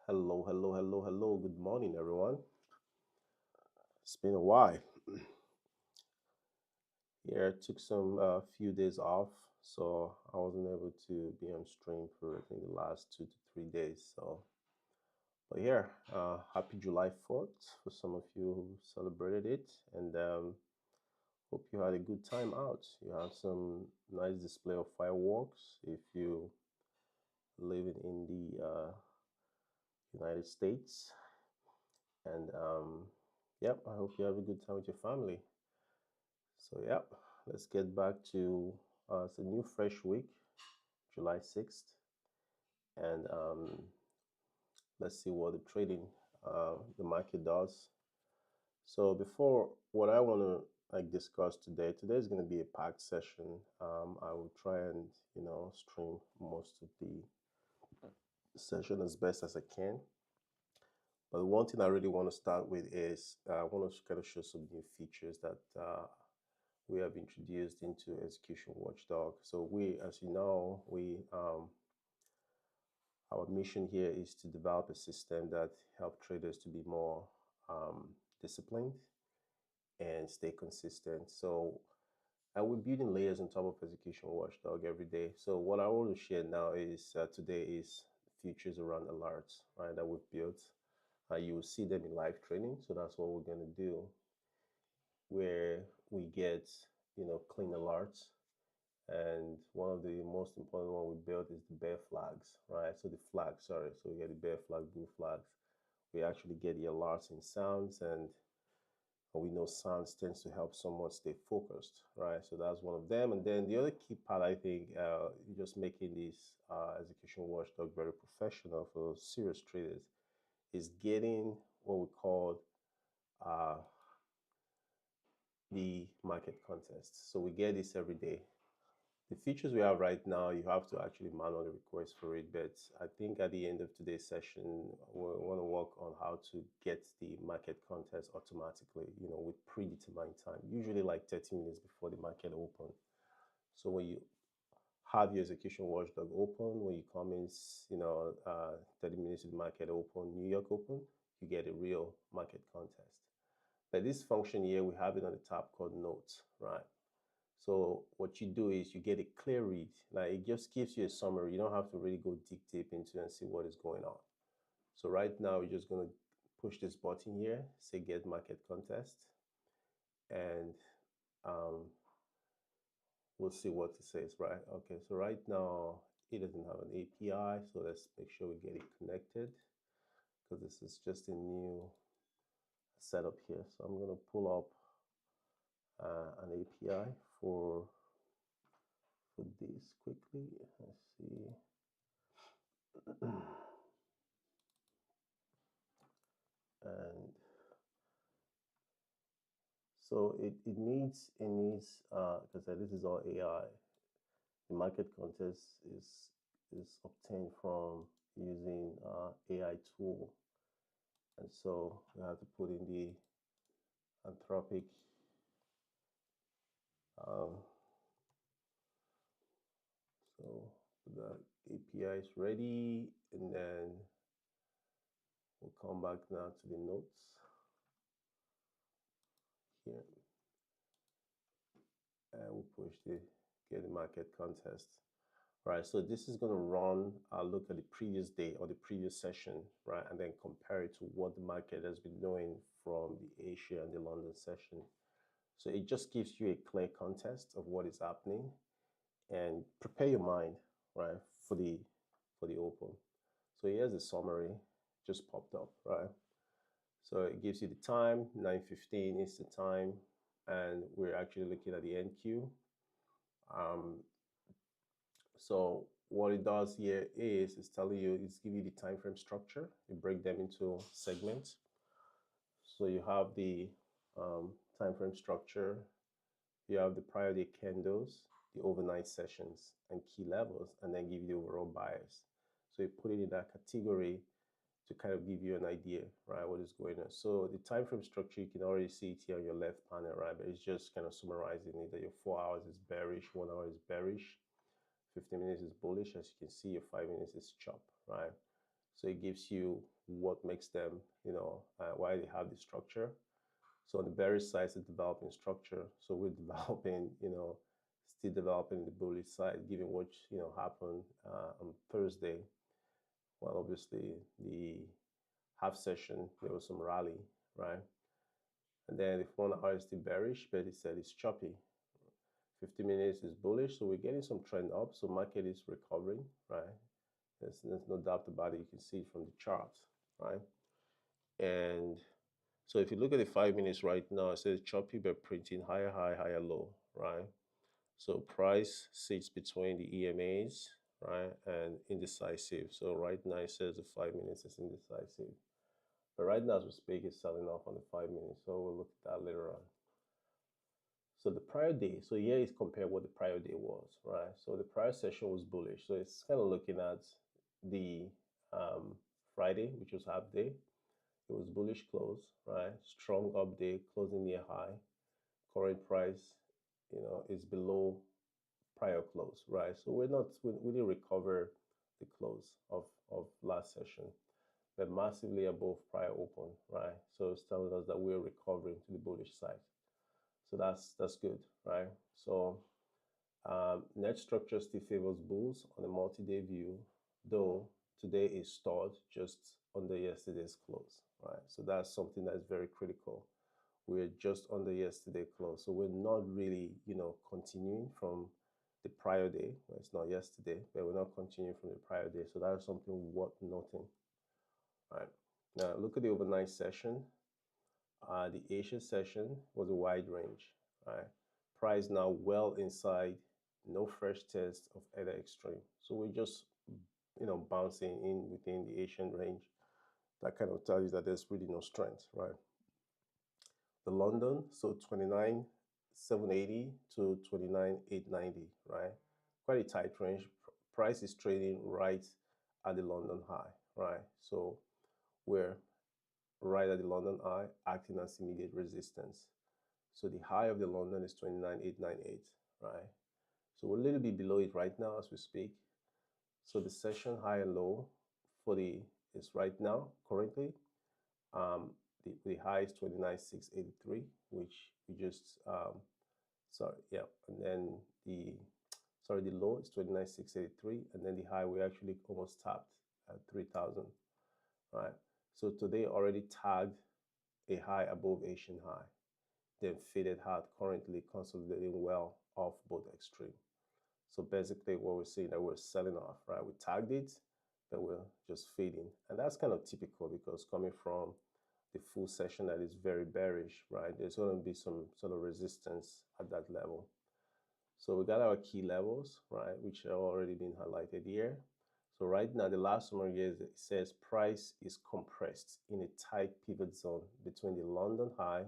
Hello, hello, hello, hello. Good morning, everyone. It's been a while. Yeah, I took some few days off, so I wasn't able to be on stream for I think the last 2 to 3 days. But yeah, happy July 4th for some of you who celebrated it, and hope you had a good time out. You had some nice display of fireworks if you living in the United States, and yep, I hope you have a good time with your family. So, yeah, let's get back to it's a new fresh week, July 6th, and let's see what the trading, the market does. So, before what I want to discuss today is going to be a packed session. I will try and stream most of the session as best as I can. But one thing I really want to start with is I want to kind of show some new features that we have introduced into Execution Watchdog. So as you know, our mission here is to develop a system that help traders to be more disciplined and stay consistent. So, and we're building layers on top of Execution Watchdog every day. So what I want to share now is today is features around alerts, right, that we've built. You will see them in live training. So that's what we're going to do, where we get clean alerts. And one of the most important one we built is the bear flags, right? So the flags, sorry. So we get the bear flag, blue flags. We actually get the alerts in sounds, and we know sounds tends to help someone stay focused, right? So that's one of them. And then the other key part, I think, just making this execution watchdog very professional for serious traders is getting what we call uh, the market contest. So we get this every day. The features we have right now, you have to actually manually request for it, but I think at the end of today's session, we want to work on how to get the market contest automatically, with predetermined time, usually like 30 minutes before the market open. So when you have your execution watchdog open, when you come in, 30 minutes to the market open, New York open, you get a real market contest. But this function here, we have it on the tab called notes, right? So what you do is you get a clear read. Like it just gives you a summary. You don't have to really go dig deep into and see what is going on. So right now we're just going to push this button here, say get market contest, and um, we'll see what it says, right? Okay, so right now it doesn't have an API, so let's make sure we get it connected because this is just a new setup here. So I'm going to pull up an API for this quickly. Let's see. And so it needs because this is all AI. The market contest is obtained from using AI tool, and so we have to put in the Anthropic um, so the API is ready, and then we'll come back now to the notes here, and we'll push the get the market contest. Right, so this is going to run, look at the previous day or the previous session, right, and then compare it to what the market has been doing from the Asia and the London session. So it just gives you a clear context of what is happening and prepare your mind, right, for the open. So here's the summary, just popped up, right? So it gives you the time, 9:15 is the time, and we're actually looking at the NQ. So what it does here is it's telling you, it's give you the time frame structure. You break them into segments. So you have the time frame structure, you have the prior day candles, the overnight sessions, and key levels, and then give you the overall bias. So you put it in that category to kind of give you an idea, right, what is going on. So the time frame structure, you can already see it here on your left panel, right, but it's just kind of summarizing it that your 4 hours is bearish, 1 hour is bearish, 15 minutes is bullish. As you can see, your 5 minutes is chop, right? So it gives you what makes them, why they have the structure. So on the bearish side, it's a developing structure. So we're developing, still developing the bullish side, given what happened on Thursday. Well, obviously the half session there was some rally, right? And then if 1 hour is still bearish, but it said it's choppy. 50 minutes is bullish, so we're getting some trend up. So market is recovering, right? There's no doubt about it. You can see it from the chart, right? And so if you look at the 5 minutes right now, it says choppy but printing higher high, higher low, right? So price sits between the EMAs, right, and indecisive. So right now it says the 5 minutes is indecisive. But right now as we speak, it's selling off on the 5 minutes. So we'll look at that later on. So the prior day, so here is compared what the prior day was, right? So the prior session was bullish. So it's kind of looking at the Friday, which was half day. It was bullish close, right? Strong up day, closing near high. Current price, is below prior close, right? So we didn't recover the close of last session, but massively above prior open, right? So it's telling us that we're recovering to the bullish side. So that's good, right? So net structure still favors bulls on a multi-day view, though today is stalled just under yesterday's close, right? So that's something that's very critical. We're just under yesterday close, so we're not really, continuing from the prior day. Well, it's not yesterday, but we're not continuing from the prior day. So that's something worth noting, right? Now look at the overnight session. The Asian session was a wide range, right? Price now well inside, no fresh test of either extreme. So we're just, bouncing in within the Asian range. That kind of tells you that there's really no strength, right? The London, so 29,780 to 29,890, right? Quite a tight range. Price is trading right at the London high, right? So we're right at the London high, acting as immediate resistance. So the high of the London is 29,898, right? So we're a little bit below it right now as we speak. So the session high and low for is right now currently. The high is 29,683, which we just and then the low is 29,683, and then the high we actually almost tapped at 3,000, right? So today already tagged a high above Asian high, then faded hard, currently consolidating well off both extreme. So basically what we're seeing that we're selling off, right? We tagged it, but we're just fading. And that's kind of typical because coming from the full session that is very bearish, right? There's going to be some sort of resistance at that level. So we got our key levels, right, which have already been highlighted here. So right now, the last summary here says price is compressed in a tight pivot zone between the London high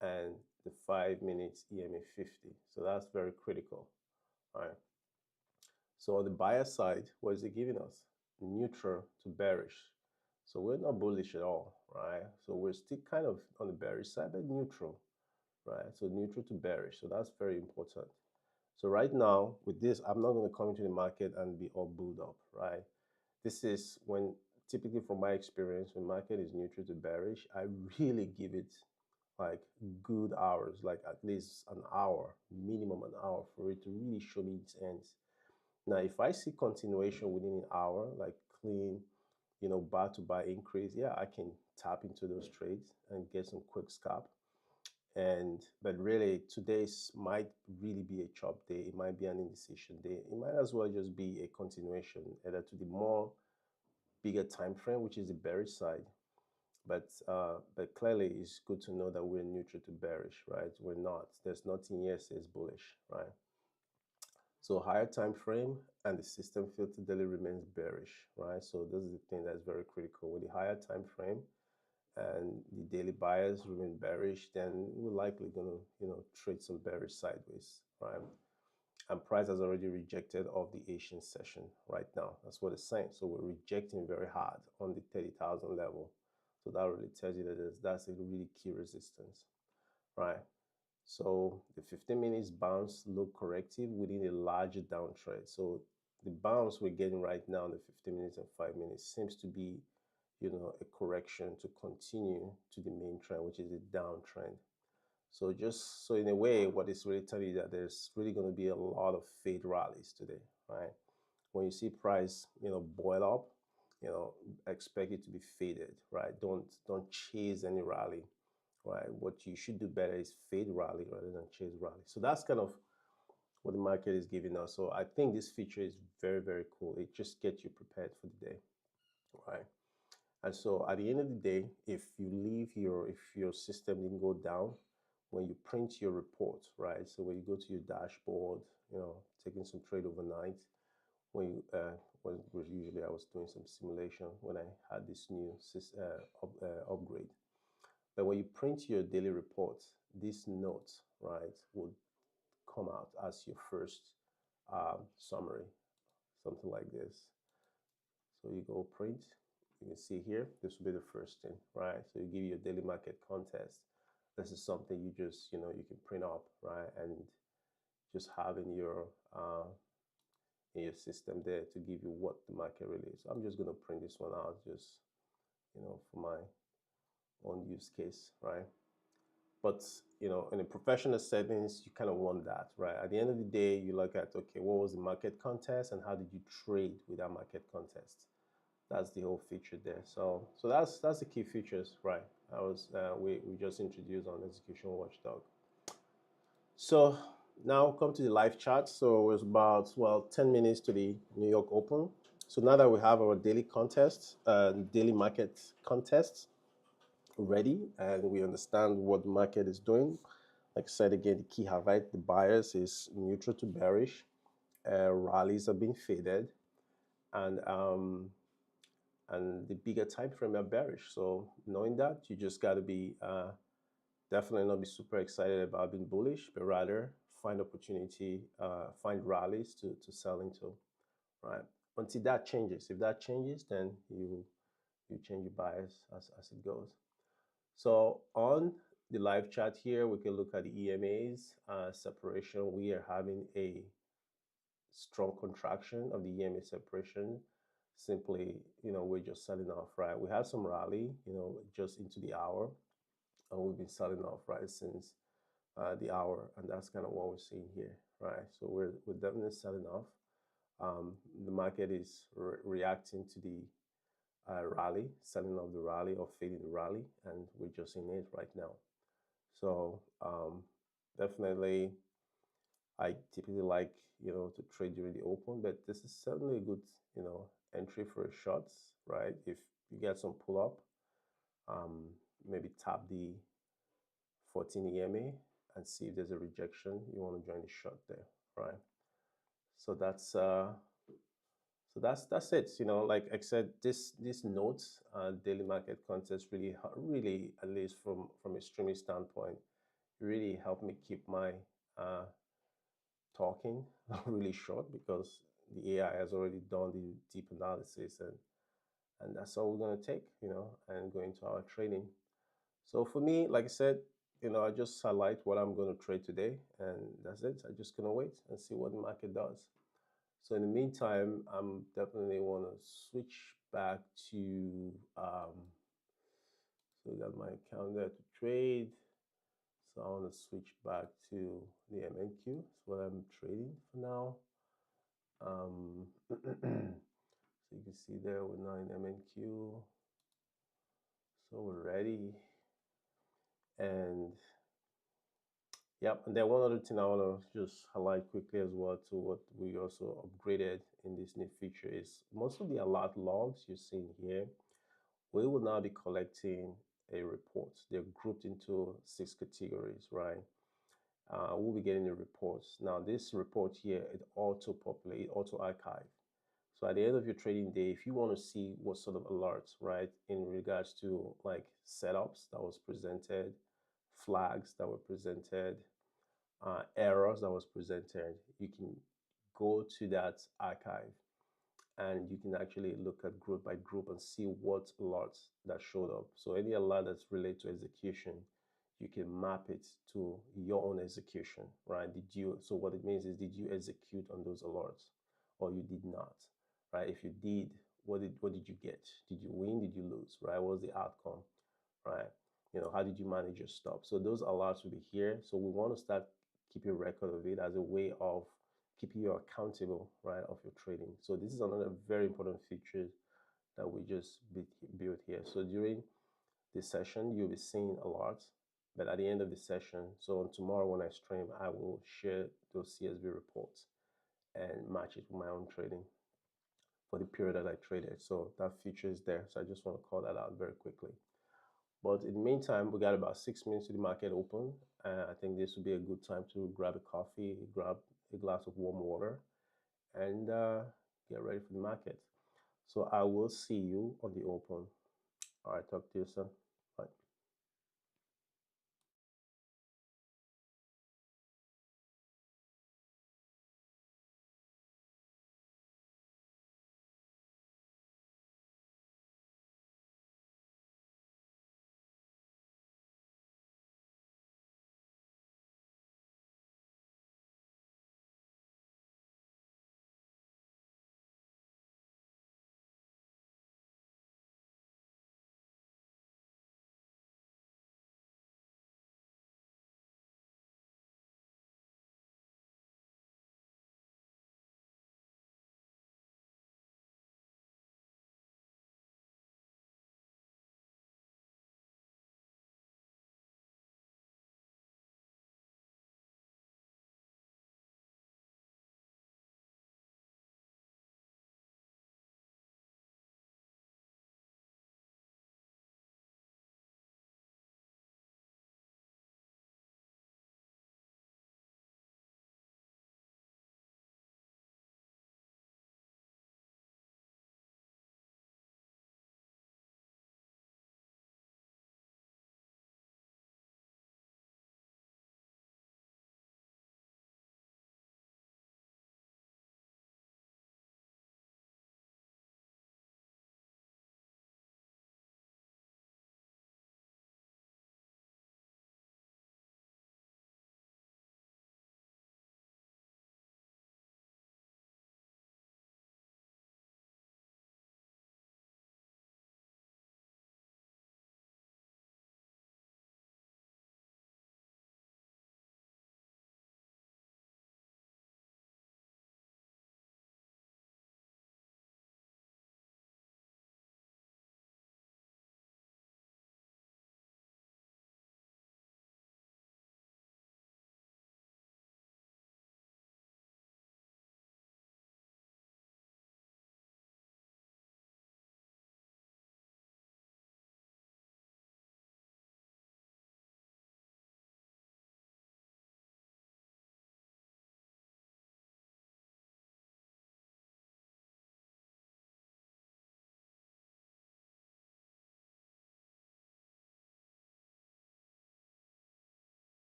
and the 5 minutes EMA 50. So that's very critical, right? So on the buyer side, what is it giving us? Neutral to bearish. So we're not bullish at all, right? So we're still kind of on the bearish side, but neutral, right? So neutral to bearish. So that's very important. So right now with this, I'm not going to come into the market and be all bulled up, right? This is when, typically from my experience, when market is neutral to bearish, I really give it like good hours, like at least an hour, minimum an hour for it to really show me its ends. Now, if I see continuation within an hour, like clean, bar to bar increase, yeah, I can tap into those trades and get some quick scalp. But really, today's might really be a chop day. It might be an indecision day. It might as well just be a continuation, either to the more bigger time frame, which is the bearish side. But clearly, it's good to know that we're neutral to bearish, right? We're not. There's nothing here says bullish, right? So higher time frame and the system filter daily remains bearish, right? So this is the thing that's very critical. With the higher time frame and the daily buyers remain bearish, then we're likely gonna, trade some bearish sideways, right? And price has already rejected off the Asian session right now. That's what it's saying. So we're rejecting very hard on the 30,000 level. So that really tells you that that's a really key resistance, right? So the 15 minutes bounce look corrective within a larger downtrend. So the bounce we're getting right now in the 15 minutes and 5 minutes seems to be, a correction to continue to the main trend, which is a downtrend. So just so in a way, what it's really telling you that there's really going to be a lot of fade rallies today, right? When you see price, boil up, you know, expect it to be faded, right? Don't chase any rally, right? What you should do better is fade rally rather than chase rally. So that's kind of what the market is giving us. So I think this feature is very, very cool. It just gets you prepared for the day, right? And so at the end of the day, if your system didn't go down, when you print your report, right? So when you go to your dashboard, taking some trade overnight, when you usually I was doing some simulation when I had this new upgrade. But when you print your daily report, this note, right, will come out as your first summary, something like this. So you go print, you can see here, this will be the first thing, right? So you give you a daily market contest. This is something you just, you can print up, right? And just have in your system there to give you what the market really is. So I'm just going to print this one out just, for my own use case, right? But, in a professional settings, you kind of want that, right? At the end of the day, you look at, okay, what was the market contest and how did you trade with that market contest? That's the whole feature there. So that's the key features, right? We just introduced on Execution Watchdog. So now come to the live chat. So it's about 10 minutes to the New York Open. So now that we have our daily contest, daily market contest ready, and we understand what the market is doing. Like I said again, the key highlight, the bias is neutral to bearish. Rallies are being faded, and the bigger time frame are bearish. So knowing that, you just got to be definitely not be super excited about being bullish, but rather find opportunity, find rallies to sell into, right? Until that changes. If that changes, then you change your bias as it goes. So on the live chat here, we can look at the EMAs separation. We are having a strong contraction of the EMA separation. Simply, we're just selling off, right? We had some rally, just into the hour, and we've been selling off, right, since the hour, and that's kind of what we're seeing here, right? So we're definitely selling off. The market is reacting to the rally, selling off the rally or fading the rally, and we're just in it right now. So definitely, I typically like to trade during the open, but this is certainly a good entry for a short, right? If you get some pull up, maybe tap the 14 EMA and see if there's a rejection. You want to join the short there, right? So that's it. Like I said, this notes daily market contest really, at least from a streaming standpoint, really helped me keep my talking really short, because the AI has already done the deep analysis, and that's all we're going to take, and go into our trading. So for me, like I said, I just highlight what I'm going to trade today, and that's it. I'm just going to wait and see what the market does. So in the meantime, I'm definitely want to switch back to, so I got my account there to trade. So I want to switch back to the MNQ. That's what I'm trading for now. So you can see there we're now in MNQ. So we're ready. And yep, and then one other thing I want to just highlight quickly as well to what we also upgraded in this new feature is most of the alert logs you're seeing here, we will now be collecting a report. They're grouped into 6 categories, right? We'll be getting the reports. Now this report here, it auto-populate, auto-archive. So at the end of your trading day, if you want to see what sort of alerts, right, in regards to like setups that was presented, flags that were presented, errors that was presented, you can go to that archive and you can actually look at group by group and see what alerts that showed up. So any alert that's related to execution, you can map it to your own execution, right? So what it means is, did you execute on those alerts? or you did not, right? If you did, what did you get? Did you win? Did you lose, right? What was the outcome, right? How did you manage your stop? So those alerts will be here. So we want to start keeping record of it as a way of keeping you accountable, right, of your trading. So this is another very important feature that we just built here. So during this session, you'll be seeing alerts, but at the end of the session, so on tomorrow when I stream, I will share those CSV reports and match it with my own trading for the period that I traded. So that feature is there. So I just want to call that out very quickly. But in the meantime, we got about 6 minutes to the market open. I think this would be a good time to grab a coffee, grab a glass of warm water, and get ready for the market. So I will see you on the open. All right, talk to you soon. Bye.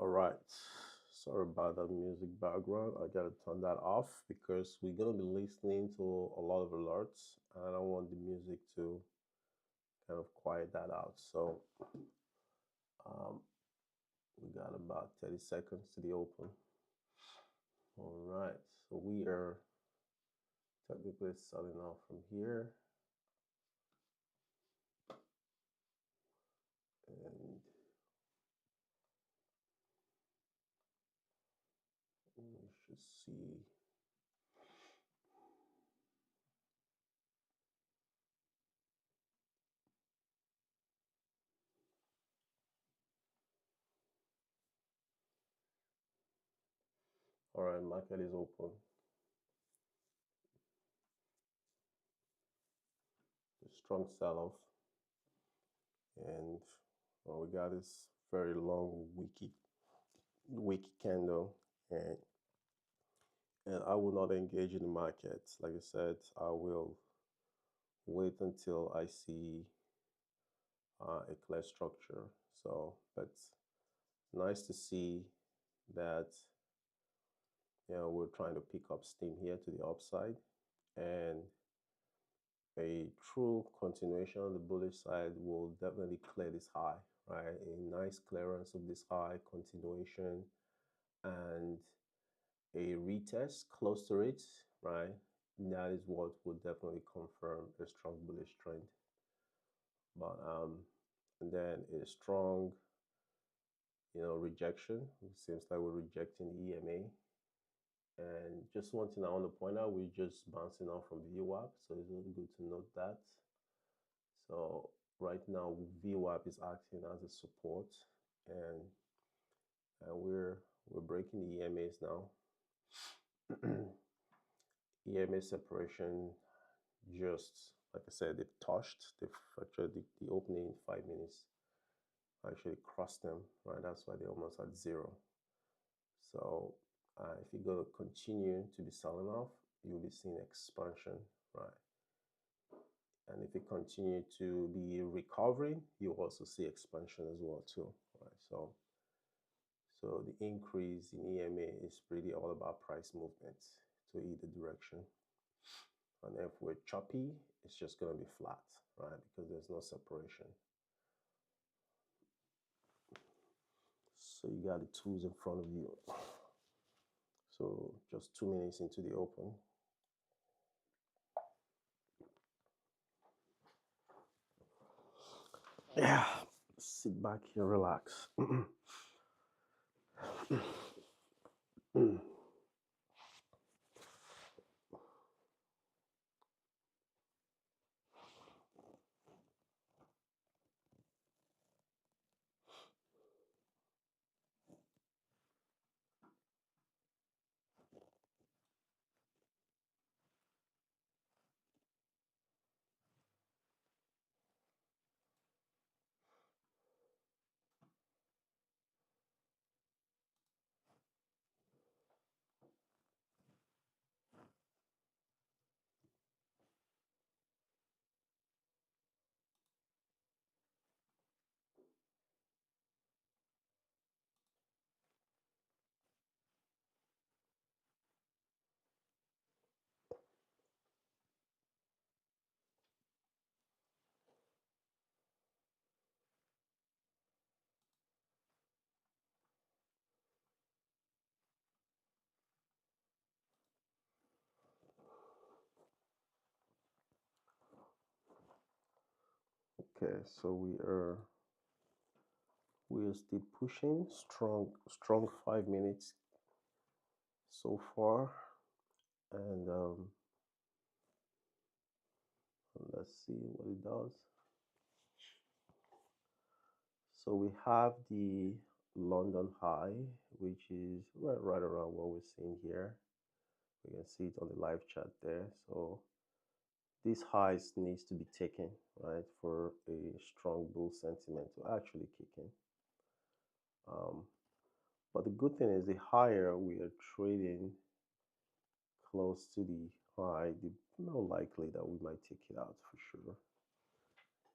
All right. Sorry about that music background. I gotta turn that off because we're gonna be listening to a lot of alerts, and I don't want the music to kind of quiet that out. So um, we got about 30 seconds to the open. All right. So we are technically starting off from here, and we should see. All right, market is open. A strong sell-off, and what we got is very long wicky candle, and I will not engage in the market. Like I said, I will wait until I see a clear structure. So, but nice to see that we're trying to pick up steam here to the upside, and a true continuation on the bullish side will definitely clear this high, right? A nice clearance of this high, continuation, and a retest close to it, right? That is what would definitely confirm a strong bullish trend. But and then a strong, rejection. It seems like we're rejecting the EMA. And just one thing I want to point out, we're just bouncing off from VWAP, so it's really good to note that. So right now, VWAP is acting as a support, and we're breaking the EMAs now. EMA separation, just like I said, they've fractured the opening in 5 minutes. Actually crossed them, right? That's why they're almost at zero. So if you're going to continue to be selling off, you'll be seeing expansion, right? And if you continue to be recovering, you also see expansion as well too, right? So the increase in EMA is really all about price movements to either direction. And if we're choppy, it's just going to be flat, right? Because there's no separation. So you got the tools in front of you. So just 2 minutes into the open. Yeah, sit back here, relax. Okay, so we are still pushing strong 5 minutes so far, and let's see what it does. So we have the London high, which is right around what we're seeing here. We can see it on the live chat there. So these highs needs to be taken, right, for a strong bull sentiment to actually kick in. But the good thing is the higher we are trading close to the high, the more likely that we might take it out for sure.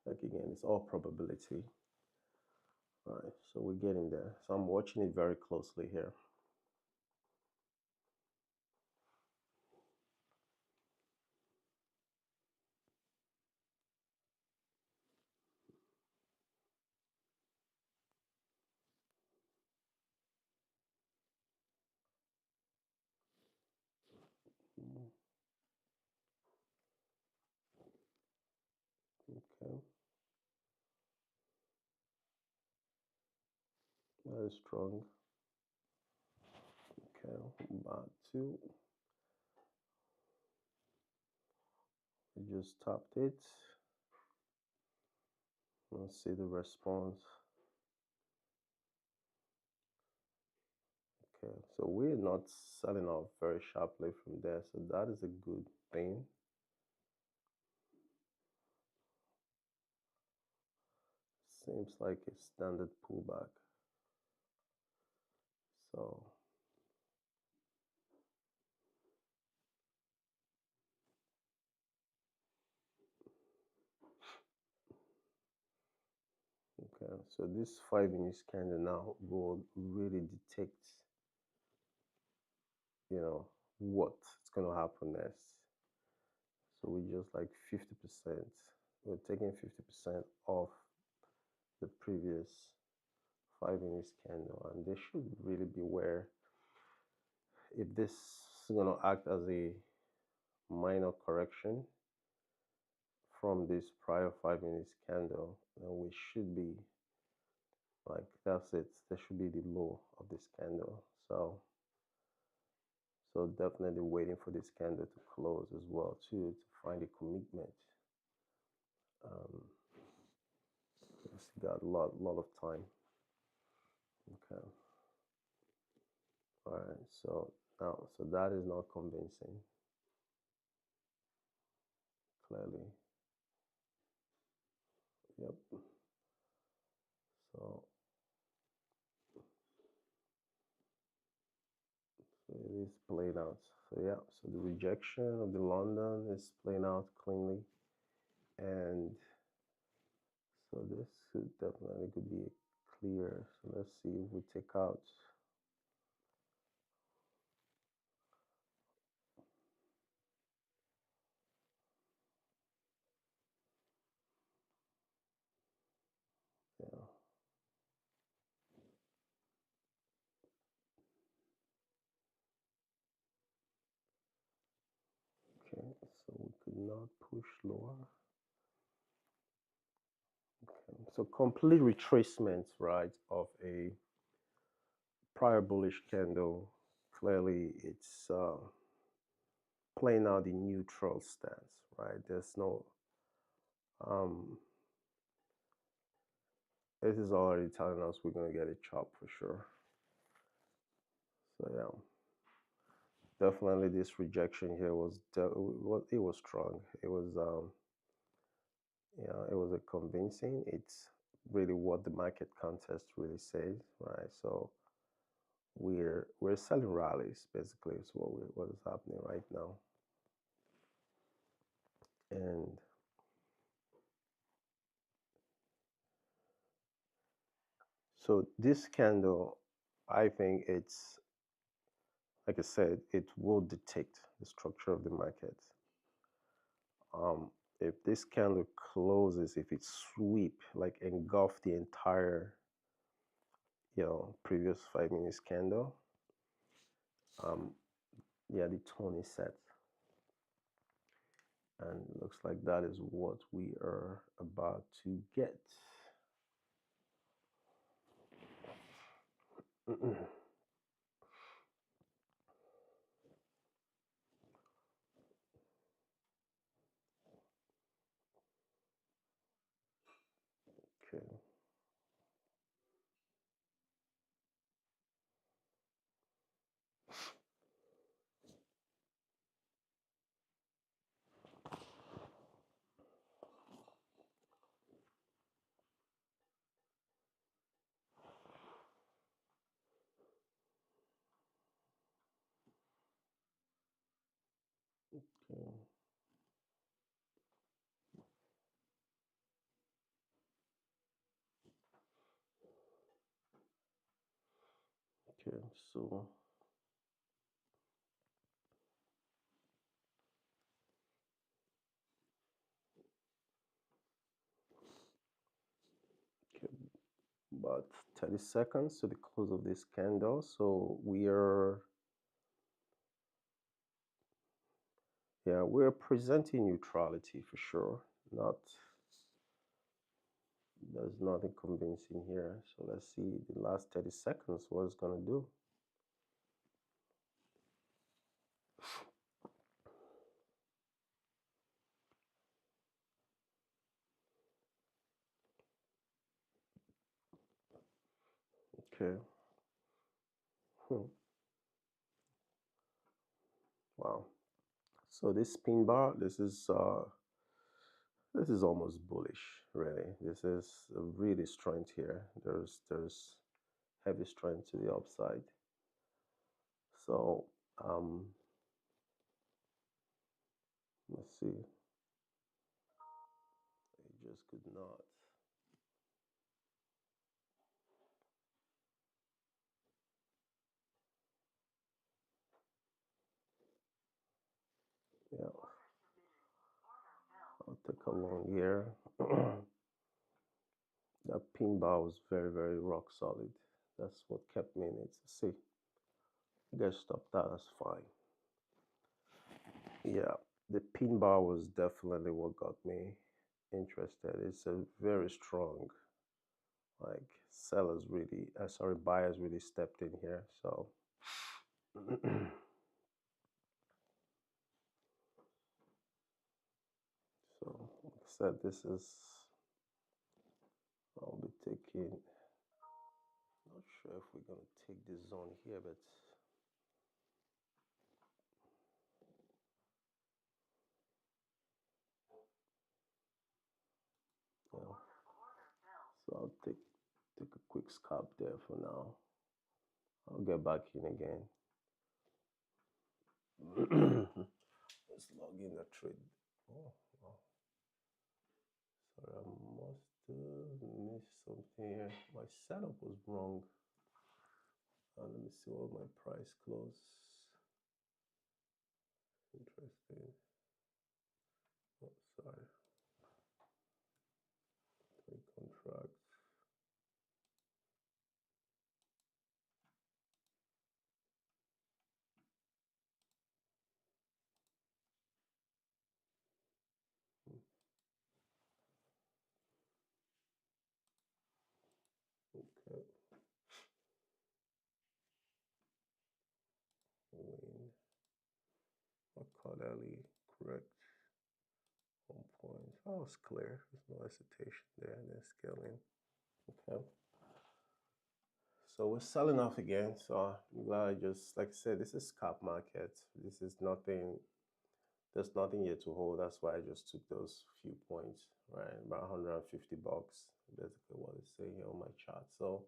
Like again, it's all probability. All right, so we're getting there. So I'm watching it very closely here. Okay, that is strong. Okay, about two. We just tapped it. Let's see the response. Okay, so we're not selling off very sharply from there, so that is a good thing. Seems like a standard pullback. So okay, so this 5-minute candle now will really detect, what's gonna happen next. So we just like 50%. We're taking 50% off the previous 5-minute candle, and they should really beware if this is gonna act as a minor correction from this prior 5-minute candle, then we should be like, that's it. That should be the low of this candle. So definitely waiting for this candle to close as well too, to find a commitment. It's got a lot of time. Okay. All right. So now, so that is not convincing. Clearly. Yep. So it is played out. So yeah. So the rejection of the London is playing out cleanly, and so this definitely could be clear. So let's see if we take out. Yeah. Okay. So we could not push lower. Okay. So complete retracement, right, of a prior bullish candle. Clearly, it's playing out the neutral stance, right? There's no, um, this is already telling us we're going to get a chop for sure. So yeah, definitely this rejection here was, it was strong. It was, it was a convincing. It's really what the market context really says, right? So we're selling rallies basically. Is what is happening right now. And so this candle, I think it's, like I said, it will detect the structure of the market. If this candle closes, if it sweep, like engulf the entire, previous 5-minute candle, yeah, the tone is set. And it looks like that is what we are about to get. Okay. Okay. Okay, so okay, about 30 seconds to the close of this candle. So we're presenting neutrality for sure. Not There's nothing convincing here. So let's see the last 30 seconds what it's gonna do. Okay. Hmm. Wow. So this spin bar, this is almost bullish, really. This is a really strength here. There's heavy strength to the upside. So let's see. It just could not. Yeah, I'll take a long here. That pin bar was very, very rock solid. That's what kept me in it. See, you guys stop that, that's fine. Yeah, the pin bar was definitely what got me interested. It's a very strong, like buyers really stepped in here. So, so like I said, I'll be taking, not sure if we're gonna take this zone here, but you know, so I'll take a quick scalp there for now. I'll get back in again. Let's log in the trade. Oh, oh. Sorry, I must miss something here. My setup was wrong. Let me see what my price close. Interesting. Oh, sorry. Trade contracts. Okay. Win. Accordingly, correct. 1 point. Oh, it's clear. There's no hesitation there. And then scaling. Okay. So we're selling off again. So I'm glad like I said, this is scalp market. This is nothing. There's nothing here to hold. That's why I just took those few points, right? About $150, basically what it's saying here on my chart. So,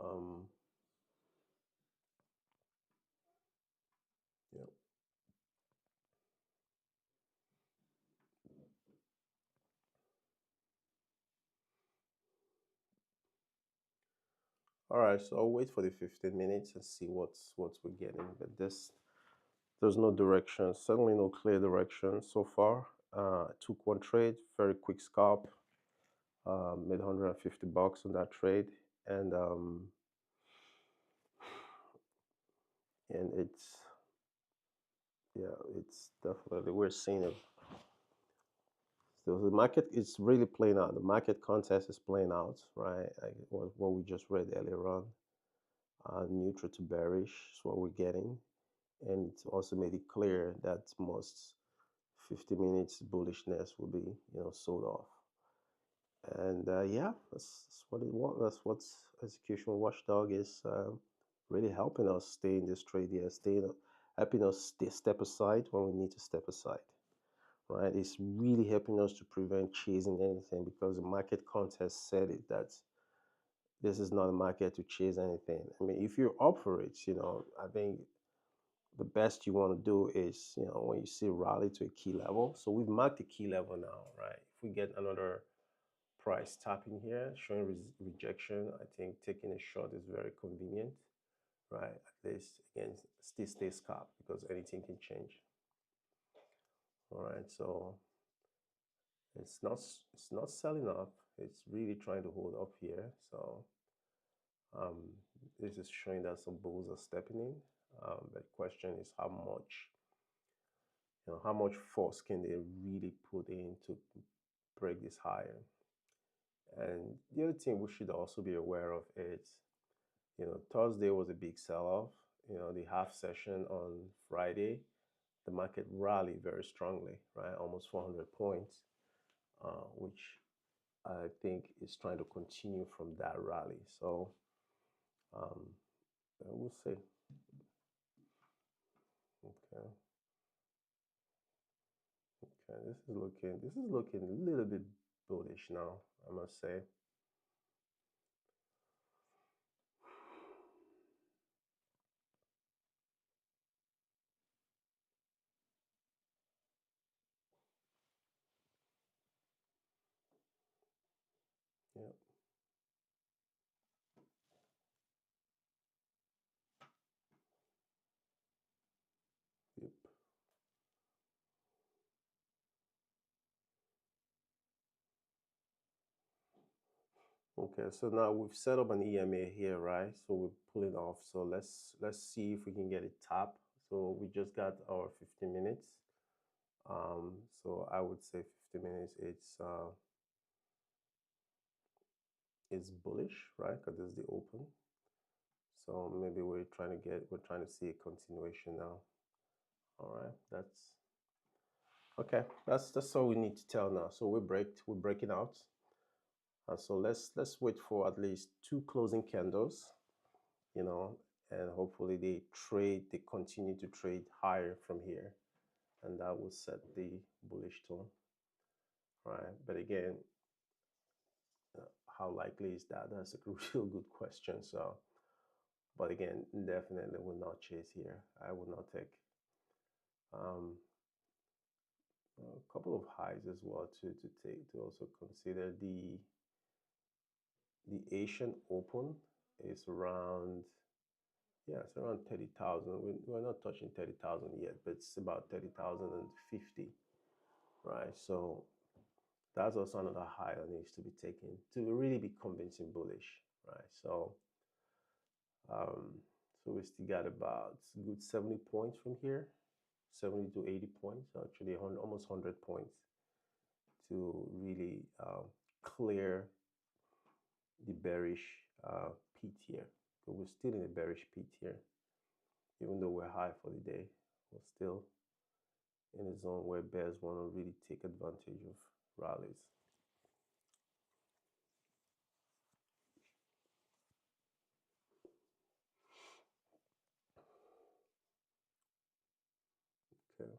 um, yeah. All right. So I'll wait for the 15 minutes and see what's we're getting. But there's no direction. Certainly no clear direction so far. Took one trade, very quick scalp. Made $150 on that trade, and it's it's definitely we're seeing it. So the market is really playing out. The market contest is playing out, right? Like what we just read earlier on. Neutral to bearish is what we're getting, and it's also made it clear that most 50 minutes bullishness will be sold off. And yeah, that's what it was. That's what Execution Watchdog is really helping us stay in this trade here, helping us step aside when we need to step aside, right? It's really helping us to prevent chasing anything because the market contest said it that this is not a market to chase anything. I mean, if you're up for it, I think the best you want to do is, when you see rally to a key level. So we've marked the key level now, right? If we get another price tapping here, showing rejection. I think taking a short is very convenient, right? At least again, still stay scalp because anything can change. All right, so it's not selling up. It's really trying to hold up here. So um, this is showing that some bulls are stepping in. But the question is how much force can they really put in to break this higher? And the other thing we should also be aware of is, Thursday was a big sell-off. The half session on Friday, the market rallied very strongly, right? Almost 400 points, which I think is trying to continue from that rally. So um, we'll see. Okay. Okay. This is looking a little bit bullish now, I must say. Yeah. Yep. Okay, so now we've set up an EMA here, right? So we're pulling off. So let's see if we can get it tap. So we just got our 50 minutes. So I would say 50 minutes. It's bullish, right? Because this is the open. So maybe we're trying to see a continuation now. All right, that's okay. That's all we need to tell now. So we're breaking out. So let's wait for at least two closing candles, and hopefully they continue to trade higher from here, and that will set the bullish tone, right? But again, how likely is that? That's a real good question. So, but again, definitely will not chase here. I will not take um, a couple of highs as well to also consider. The Asian Open is around, yeah, it's around 30,000. We're not touching 30,000 yet, but it's about 30,050, right? So that's also another high that needs to be taken to really be convincing bullish, right? Um, so we still got about a good 70 points from here, 70 to 80 points, actually almost 100 points to really clear the bearish P tier. But we're still in a bearish P tier, even though we're high for the day. We're still in a zone where bears want to really take advantage of rallies. Okay.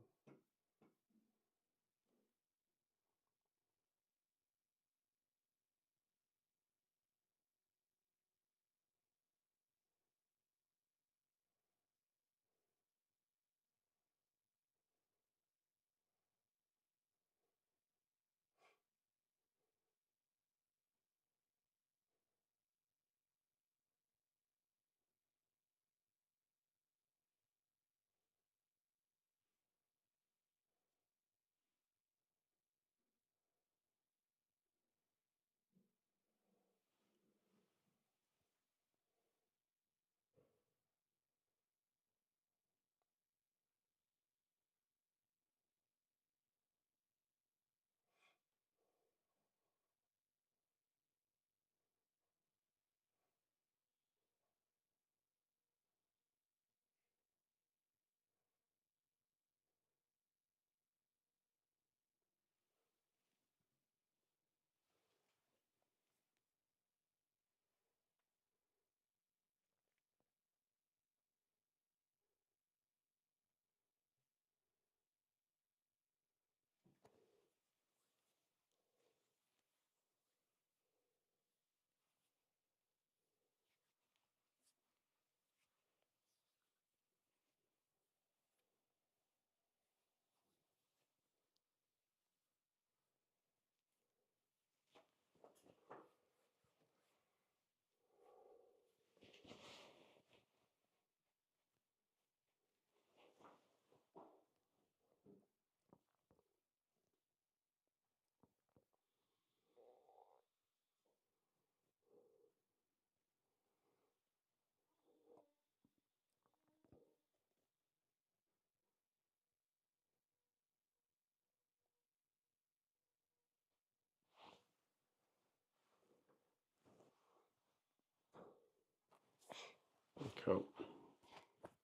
Okay.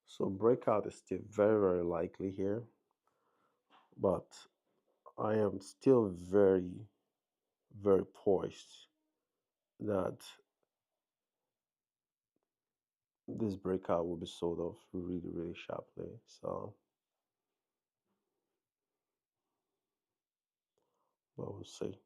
So breakout is still very, very likely here, but I am still very, very poised that this breakout will be sold off really, really sharply. So, but we'll see.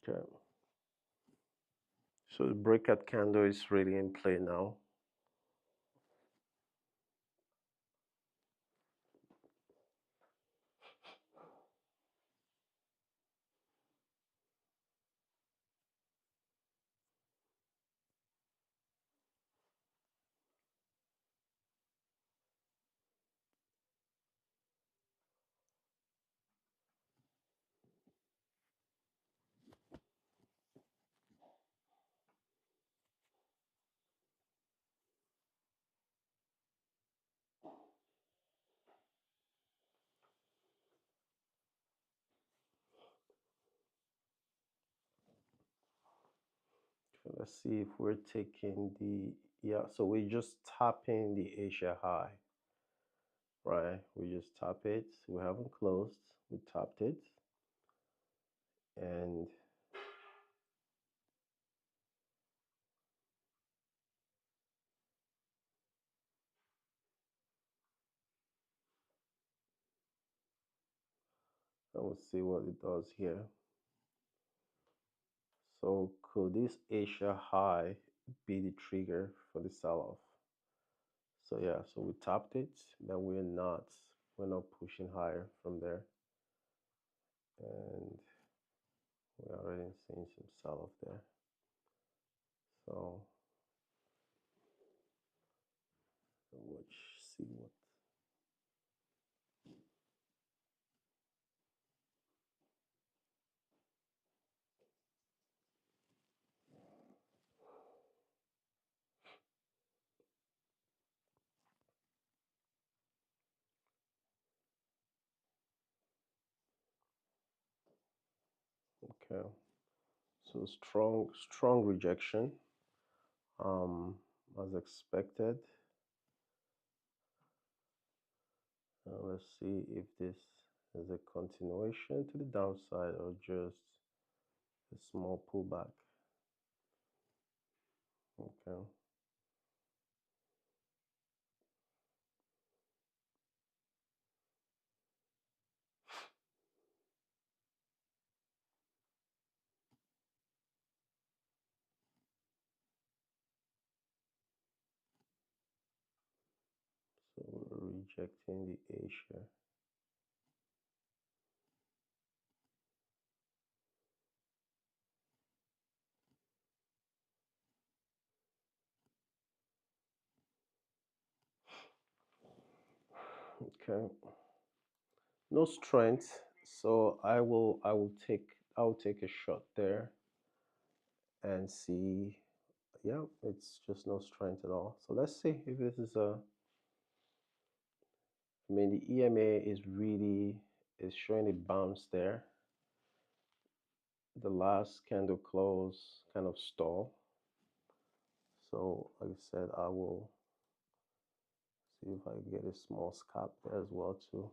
Okay. So the breakout candle is really in play now. So let's see if we're taking the, yeah, so we're just tapping the Asia high, right? We just tap it. We haven't closed. We tapped it. And we'll see what it does here. So could this Asia high be the trigger for the sell-off? So yeah, so we tapped it, but we're not pushing higher from there. And we're already seeing some sell-off there. So watch, see what. Okay, so strong rejection, as expected. Let's see if this is a continuation to the downside or just a small pullback. Okay. So we're rejecting the Asia. Okay. No strength, so I will take a shot there and see. Yeah, it's just no strength at all. So let's see if this is a. I mean, the EMA is showing a bounce there. The last candle close kind of stall. So like I said, I will see if I can get a small scalp there as well too.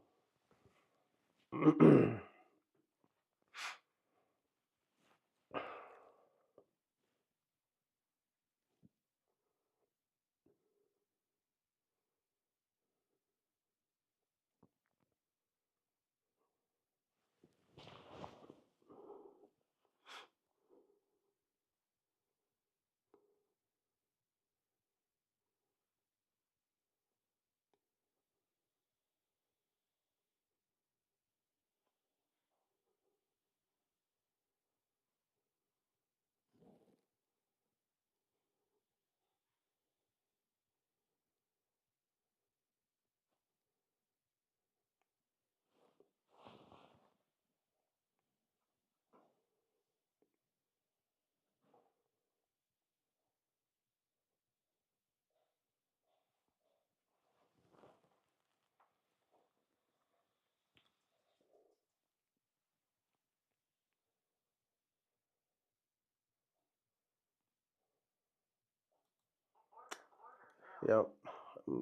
Yep,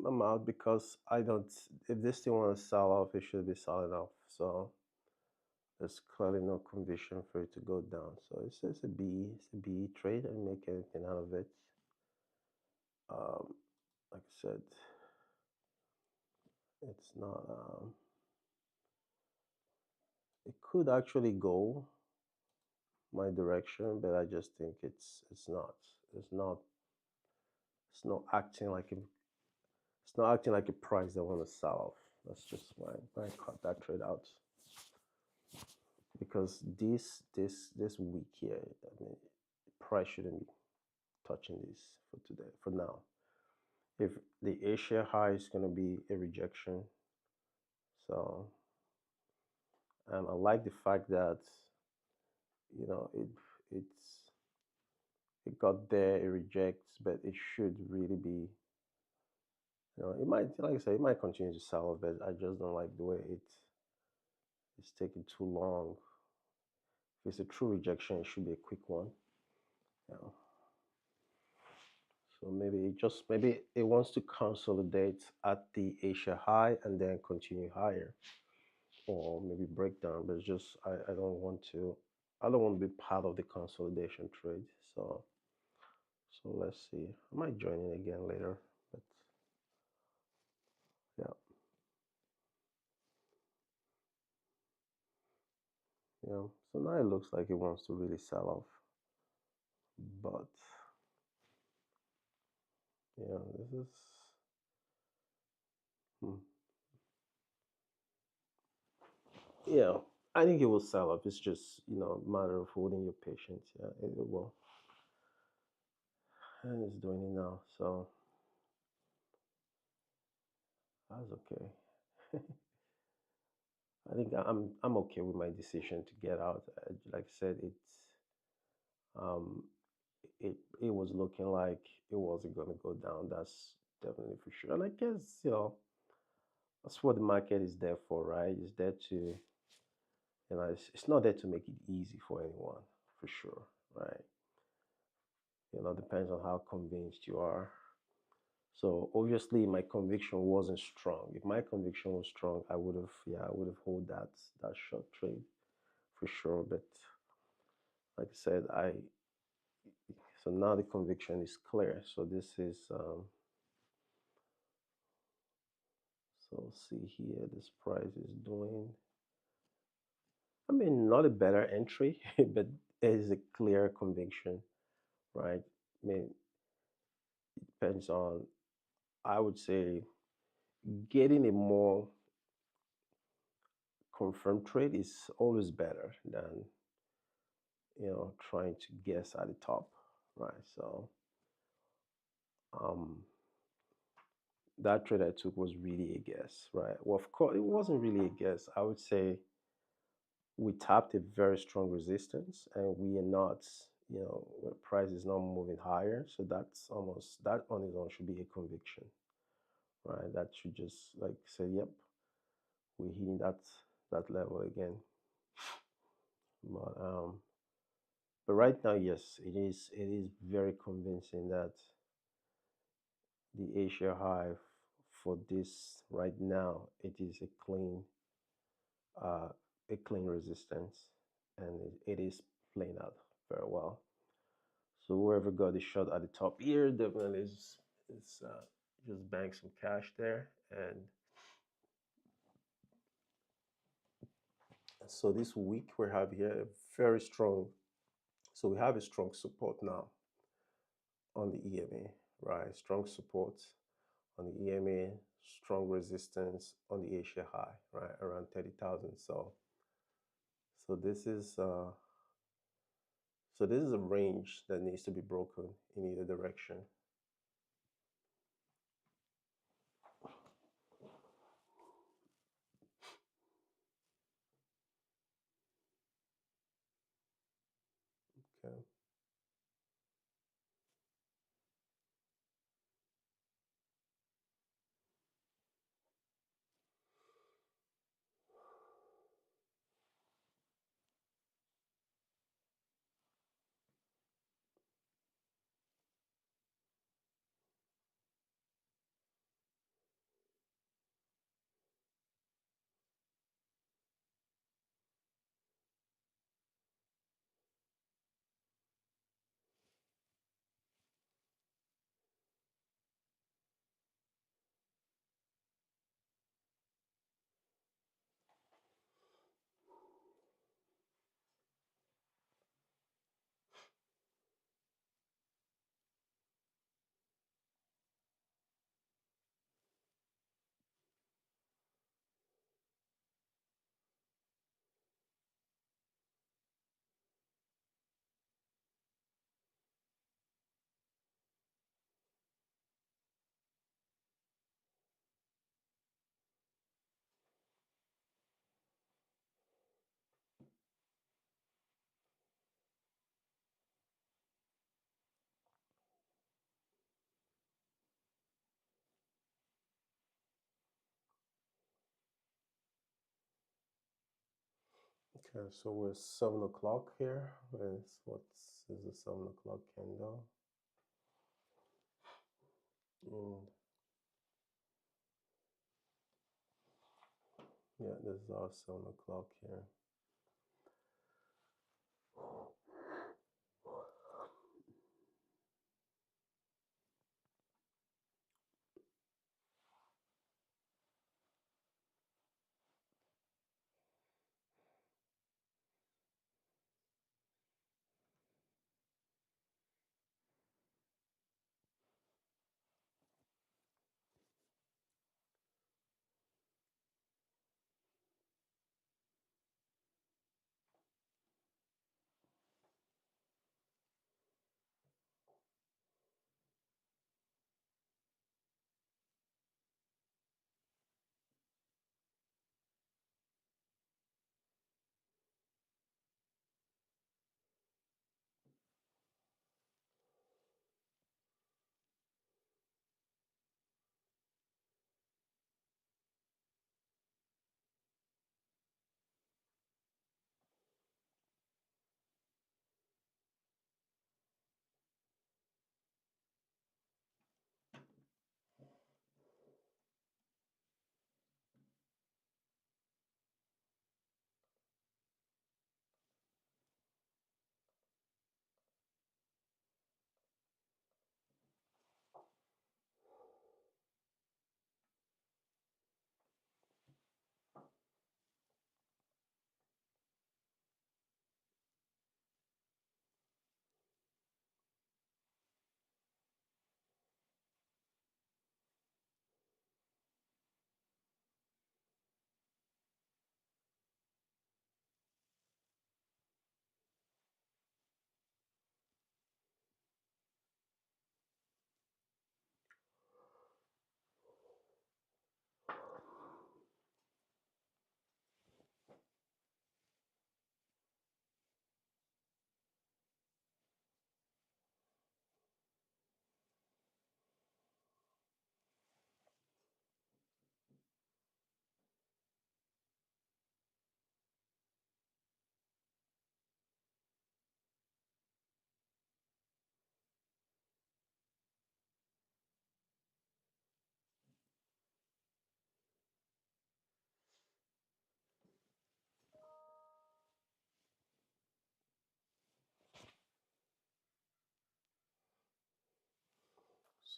I'm out because I don't. If this thing want to sell off, it should be selling off. So there's clearly no conviction for it to go down. So it's a B, it's a B trade. I didn't make anything out of it. Like I said, it's not. It could actually go my direction, but I just think it's not. It's not. It's not acting like a. It's not acting like a price that want to sell off. That's just why I cut that trade out. Because this week here, I mean, price shouldn't be touching this for today for now. If the Asia high is going to be a rejection, so I like the fact that it's it got there, it rejects, but it should really be, it might, like I said, it might continue to sell, but I just don't like the way it's taking too long. If it's a true rejection, it should be a quick one. You know. So maybe it wants to consolidate at the Asia high and then continue higher, or maybe break down. But it's just I don't want to be part of the consolidation trade. So let's see. I might join in again later, but yeah, yeah. So now it looks like it wants to really sell off, but yeah, this is. Hmm. Yeah, I think it will sell off. It's just a matter of holding your patience. Yeah, it will, and it's doing it now. So that's okay. I think I'm okay with my decision to get out. Like I said, um it was looking like it wasn't gonna go down. That's definitely for sure. And I guess that's what the market is there for, right? It's there to it's not there to make it easy for anyone, for sure, right? Depends on how convinced you are. So obviously my conviction wasn't strong. If my conviction was strong, I would have hold that short trade for sure. But like I said, I so now the conviction is clear. So this is so see here this price is doing, I mean, not a better entry, but it is a clear conviction, right? I mean, it depends on, I would say, getting a more confirmed trade is always better than trying to guess at the top, right? So um that trade I took was really a guess, right? Well, of course it wasn't really a guess. I would say we tapped a very strong resistance and we are not, the price is not moving higher. So that on its own should be a conviction, right? That should just like say, yep, we're hitting that level again. But right now, yes, it is very convincing that the Asia high for this right now, it is uh, a clean resistance, and it is playing out very well. So whoever got the shot at the top here definitely is just bank some cash there. And so this week we have here a very strong. So we have a strong support now on the EMA, right? Strong support on the EMA, strong resistance on the Asia high, right? Around 30,000. So this is a range that needs to be broken in either direction. Okay. Okay, so we're 7 o'clock here. What is the 7 o'clock candle? And yeah, this is our 7 o'clock here.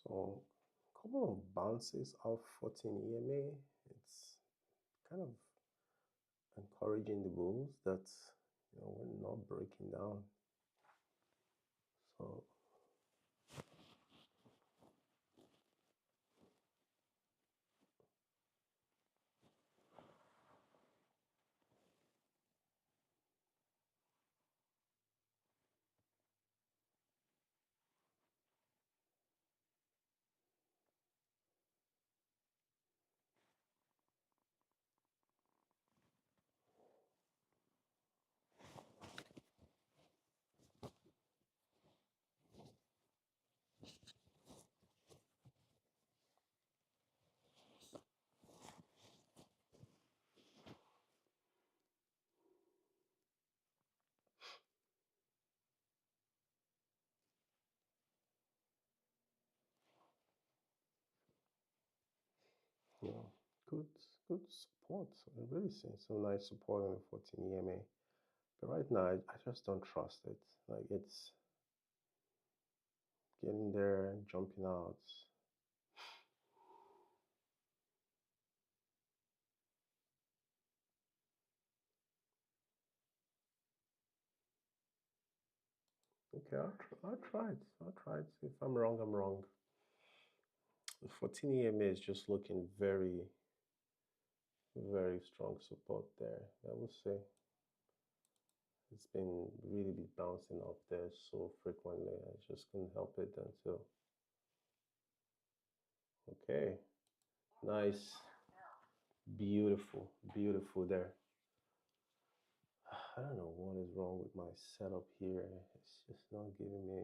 So a couple of bounces off 14 EMA. It's kind of encouraging the bulls that we're not breaking down. So you know, good good support. I'm really seeing some nice support on the 14 EMA. But right now, I just don't trust it. Like it's getting there, jumping out. Okay, I'll try it. I'll try it. If I'm wrong, I'm wrong. The 14 EMA is just looking very, very strong support there. I would say it's been really be bouncing up there so frequently. I just couldn't help it until. Okay, nice, beautiful, beautiful there. I don't know what is wrong with my setup here. It's just not giving me.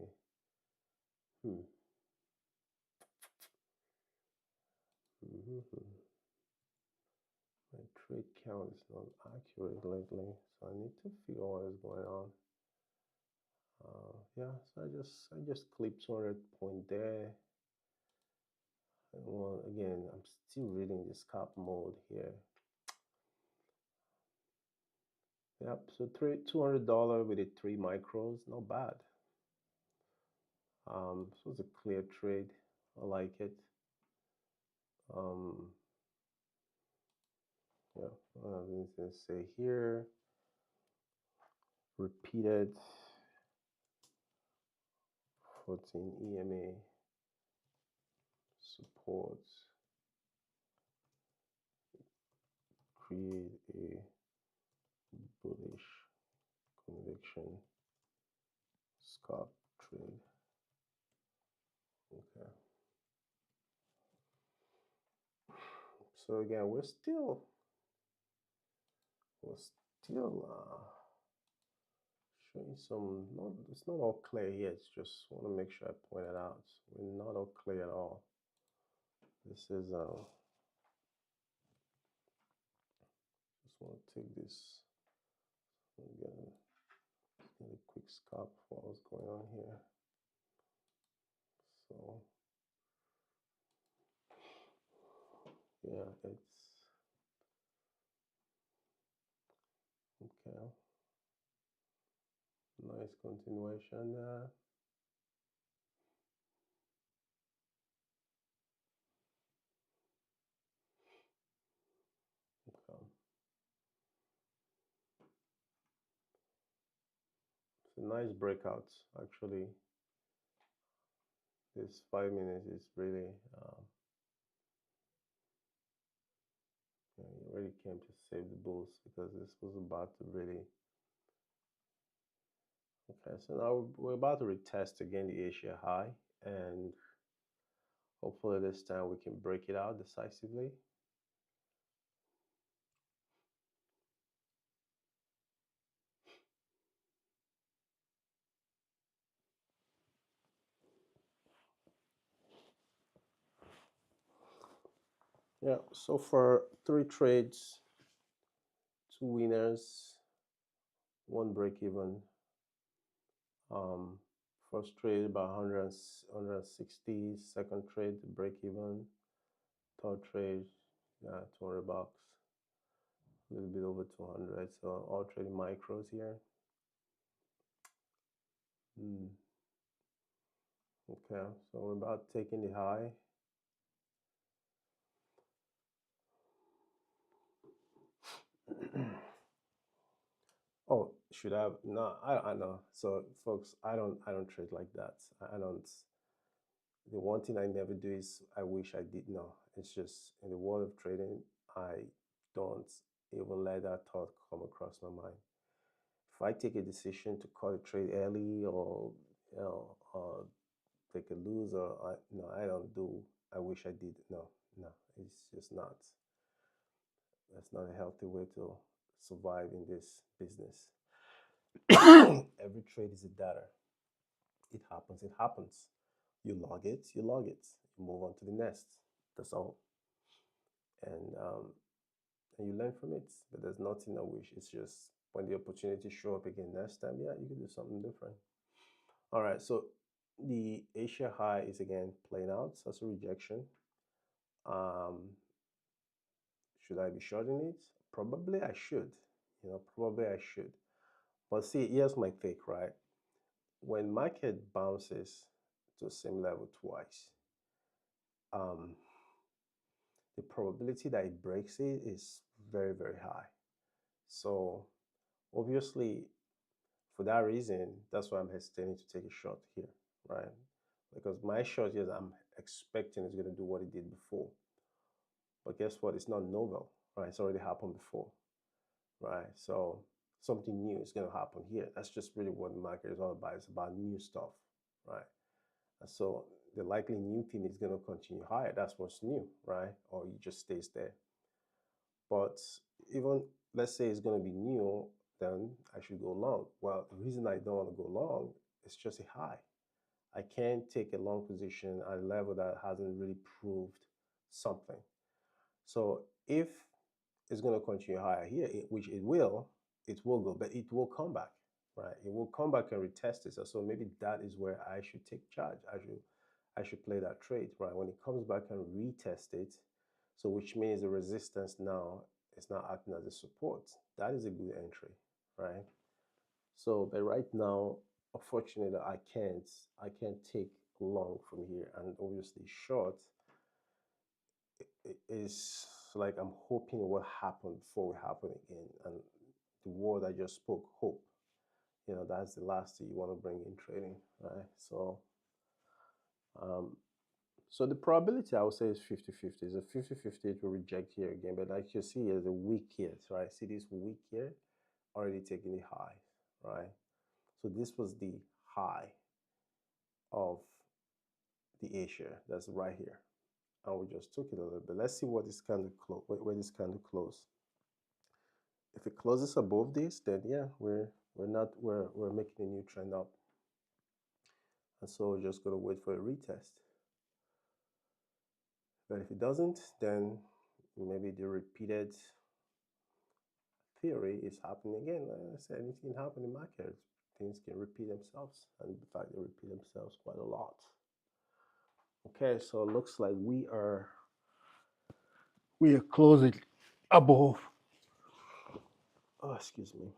Hmm. My trade count is not accurate lately, so I need to figure out what is going on. Yeah, so I just clipped 200 point there. And well, again, I'm still reading the scalp mode here. Yep, so $200 with a 3 micros, not bad. This was a clear trade. I like it. Yeah, I'm going to say here, repeated 14 EMA support, create a bullish conviction scalp trade. Okay. So again, we're still showing some. Not, it's not all clear here. It's just want to make sure I point it out. We're not all clear at all. This is just want to take this. Get a quick scalp for what's going on here. So yeah, it's okay. Nice continuation there. Okay. It's a nice breakout actually. This 5 minutes is really yeah, it really came to save the bulls because this was about to really. Okay, so now we're about to retest again the Asia high, and hopefully this time we can break it out decisively. Yeah, so for 3 trades, 2 winners, 1 break even. First trade about 160, second trade break even, third trade, yeah, $200, a little bit over 200. So all trading micros here. Okay, so we're about taking the high. Oh, should I have? No, I know. So folks, I don't trade like that. I don't. The one thing I never do is I wish I did. No, it's just in the world of trading, I don't even let that thought come across my mind. If I take a decision to call a trade early or take a lose or no, I don't do. I wish I did. No, no, it's just not. That's not a healthy way to survive in this business. Every trade is a data. It happens, it happens. You log it, you log it. You move on to the next. That's all. And you learn from it. But there's nothing I wish. It's just when the opportunity show up again next time, yeah, you can do something different. All right, so the Asia high is again playing out as a rejection. Should I be shorting it? Probably I should. Probably I should. But see, here's my take, right? When market bounces to the same level twice, um, the probability that it breaks it is very, very high. So obviously, for that reason, that's why I'm hesitating to take a shot here, right? Because my shot is I'm expecting it's going to do what it did before. But guess what? It's not novel, right? It's already happened before, right? So something new is going to happen here. That's just really what the market is all about. It's about new stuff, right? And so the likely new thing is going to continue higher. That's what's new, right? Or it just stays there. But even let's say it's going to be new, then I should go long. Well, the reason I don't want to go long is just a high. I can't take a long position at a level that hasn't really proved something. So if it's going to continue higher here, which it will go, but it will come back, right? It will come back and retest it. So maybe that is where I should take charge. I should play that trade, right? When it comes back and retest it, so which means the resistance now is not acting as a support. That is a good entry, right? So, but right now, unfortunately, I can't take long from here, and obviously short is like I'm hoping what happened before will happen again. And the word I just spoke, hope, that's the last thing you want to bring in trading, right? Um, so the probability I would say is 50-50. It's a 50-50 to reject here again, but like you see, there's a weak here, right? See this weak here already taking the high, right? So this was the high of the A share that's right here, and we just took it a little bit. Let's see what this candle close, where this candle close. If it closes above this, then yeah, we're making a new trend up, and so we're just gonna wait for a retest. But if it doesn't, then maybe the repeated theory is happening again. Like I said, anything can happen in markets. Things can repeat themselves, and in fact, they repeat themselves quite a lot. Okay, so it looks like we are closing above. Oh, excuse me.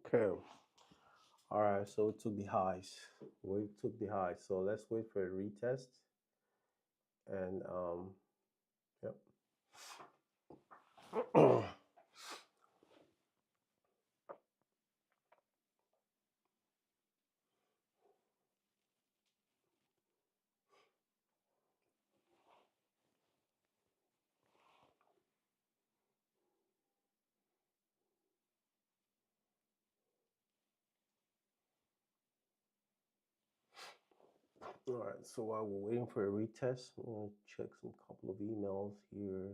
Okay. All right, so we took the highs. We took the highs. So let's wait for a retest. And yep. All right, so while we're waiting for a retest, I'm gonna check some couple of emails here.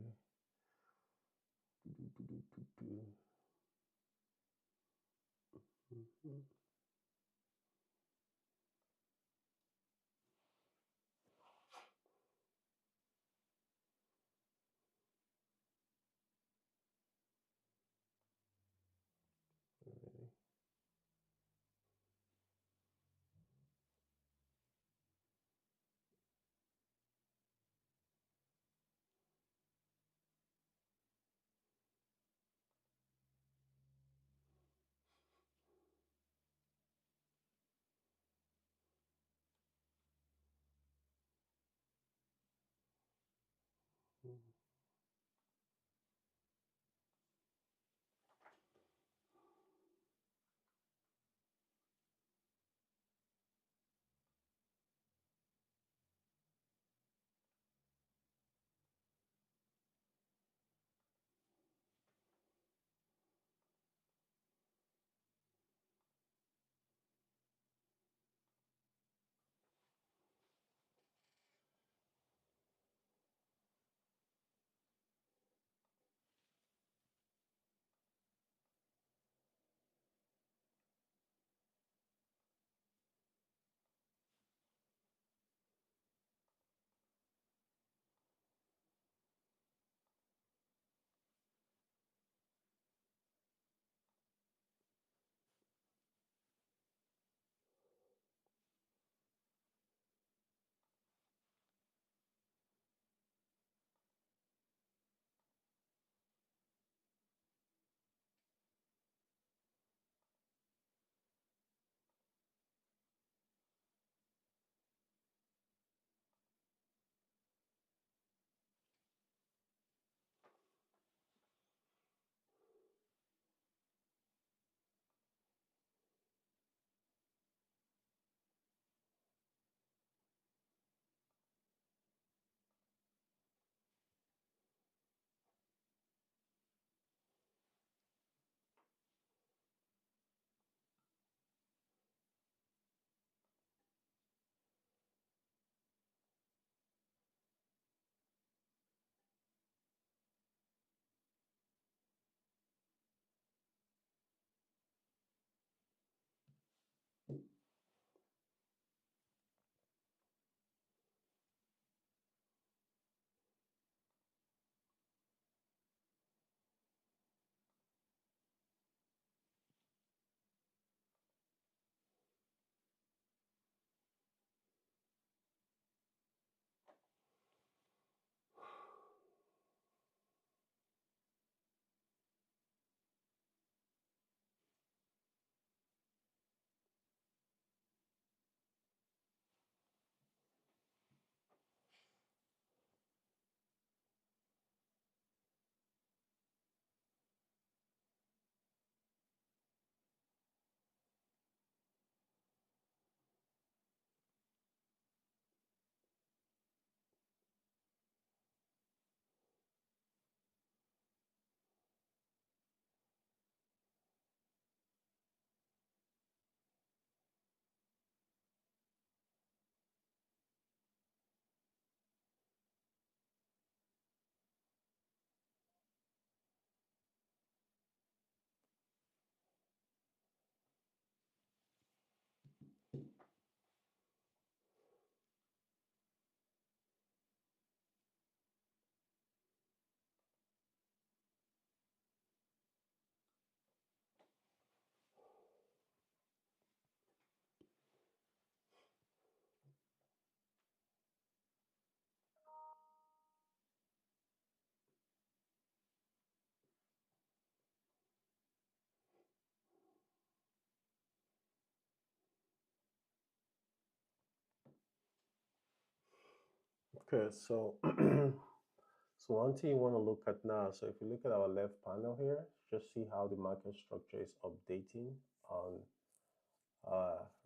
Okay, so so one thing you want to look at now. So if you look at our left panel here, just see how the market structure is updating on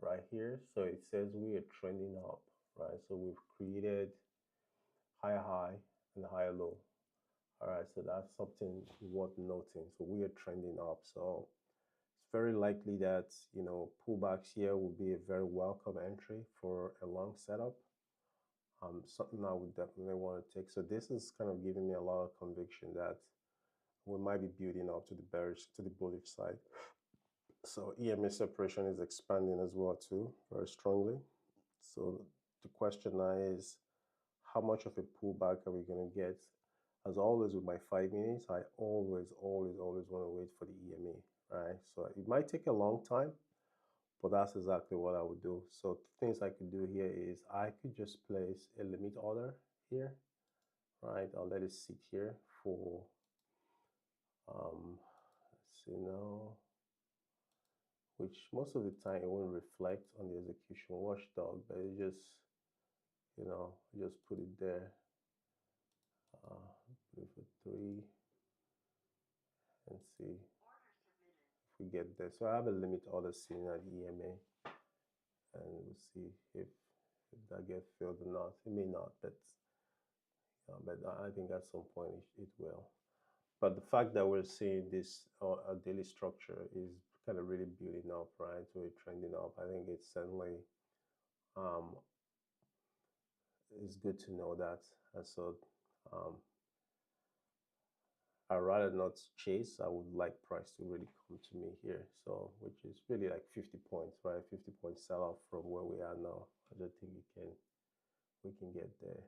right here. So it says we are trending up, right? So we've created higher high and higher low. All right, so that's something worth noting. So we are trending up. So it's very likely that pullbacks here will be a very welcome entry for a long setup. Something I would definitely want to take. So this is kind of giving me a lot of conviction that we might be building up to the bearish, to the bullish side. So EMA separation is expanding as well too, very strongly. So the question now is, how much of a pullback are we going to get? As always with my 5 minutes, I always want to wait for the EMA, right? So it might take a long time, but that's exactly what I would do. So things I could do here is I could just place a limit order here, right? I'll let it sit here for, let's see now, which most of the time it won't reflect on the execution watchdog, but it just put it there. Put it for 3 and see if we get there. So I have a limit order sitting at EMA, and we'll see if that gets filled or not. It may not, but I think at some point it will. But the fact that we're seeing this daily structure is kind of really building up, right? So we're trending up. I think it's certainly it's good to know that. And so I'd rather not chase. I would like price to really come to me here. So which is really like 50 points, right? 50 point sell off from where we are now. I don't think we can get there.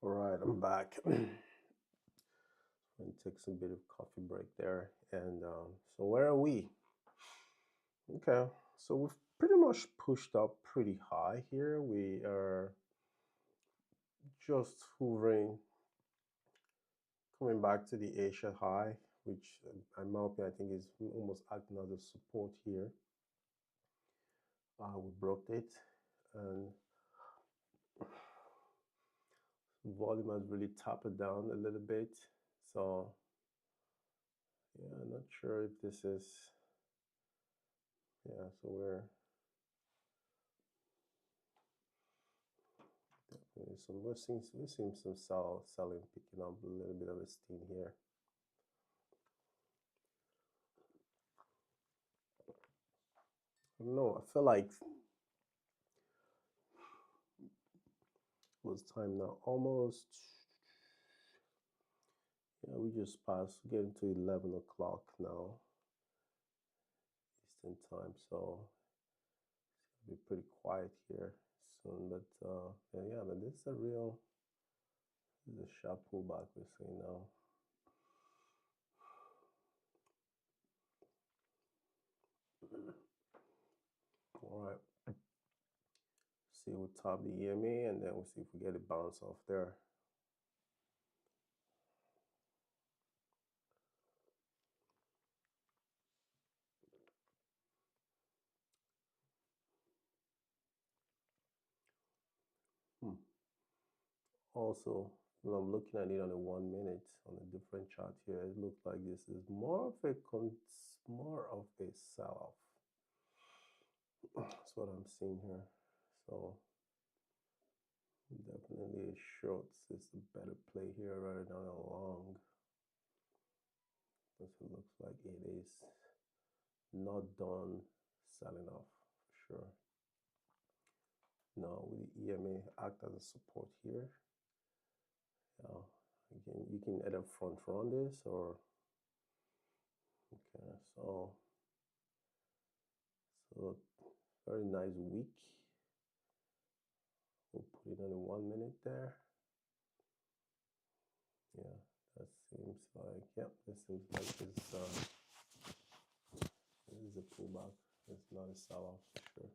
All right, I'm back. And take some bit of coffee break there. And so where are we? Okay, so we've pretty much pushed up pretty high here. We are just hovering, coming back to the Asia high, which in my opinion I think is almost acting as a support here. We broke it, and volume has really tapered down a little bit. So yeah, I'm not sure if this is, yeah, so we're seeing some selling picking up a little bit of a steam here. I don't know, I feel like what's time now? Almost, yeah, we just passed getting to 11 o'clock now Eastern time, so it'll be pretty quiet here soon. But yeah, but this is a sharp pullback we're seeing now. All right, see we'll top the EMA and then we'll see if we get a bounce off there. Also, when I'm looking at it on a 1 minute on a different chart here, it looks like this is more of a sell-off. That's what I'm seeing here. So definitely a shorts is the better play here rather than a long. Because it looks like it is not done selling off for sure. Now with the EMA act as a support here. Again, you can either front run this or okay, so very nice wick. We'll put it on a 1 minute there. Yeah, that seems like, yep, this seems like this is a pullback. It's not a sell-off for sure.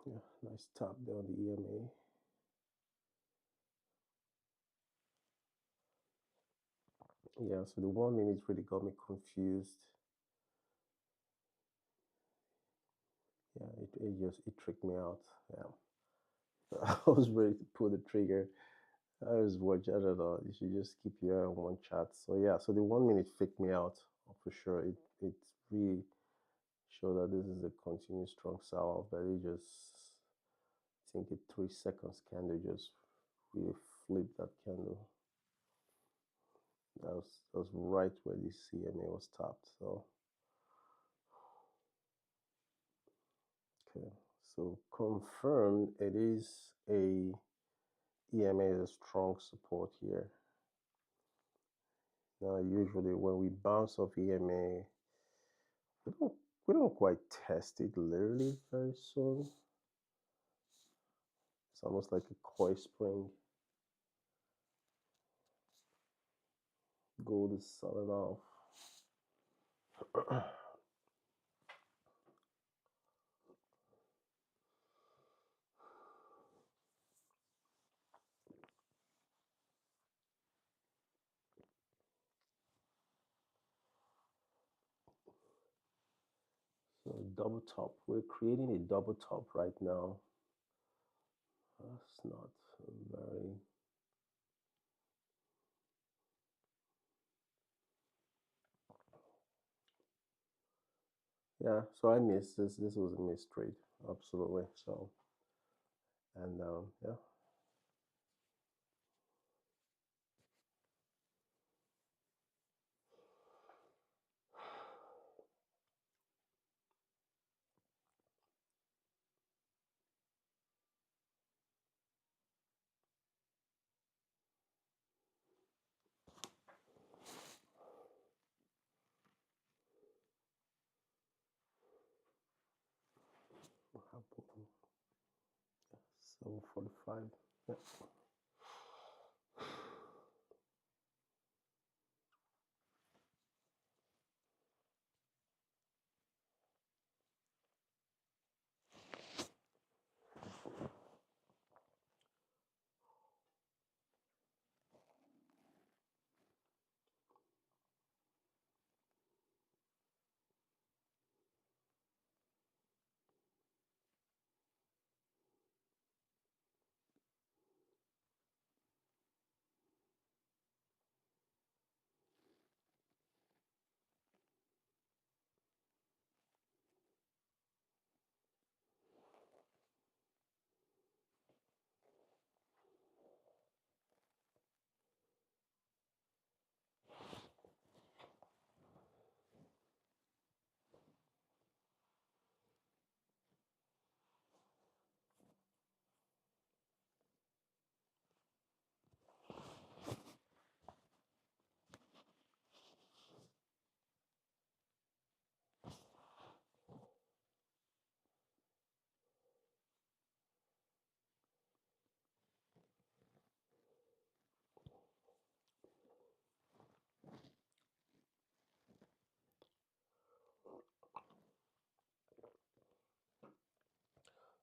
Yeah, nice top there on the EMA. Yeah, so the 1 minute really got me confused. Yeah, it tricked me out. Yeah, I was ready to pull the trigger. I was watching. I don't know. You should just keep your eye on one chart. So yeah, so the 1 minute freaked me out for sure. It really showed that this is a continuous strong sell-off, but it just, I think a 3 seconds candle just really flipped that candle. That was right where the CMA was tapped. So okay, so confirmed it is a EMA is a strong support here. Now usually when we bounce off EMA, we don't quite test it literally very soon. It's almost like a coil spring. Gold is selling off. So double top. We're creating a double top right now. That's not very. Yeah, so I missed this. This was a missed trade, absolutely. So, and yeah. 7:45. Yeah.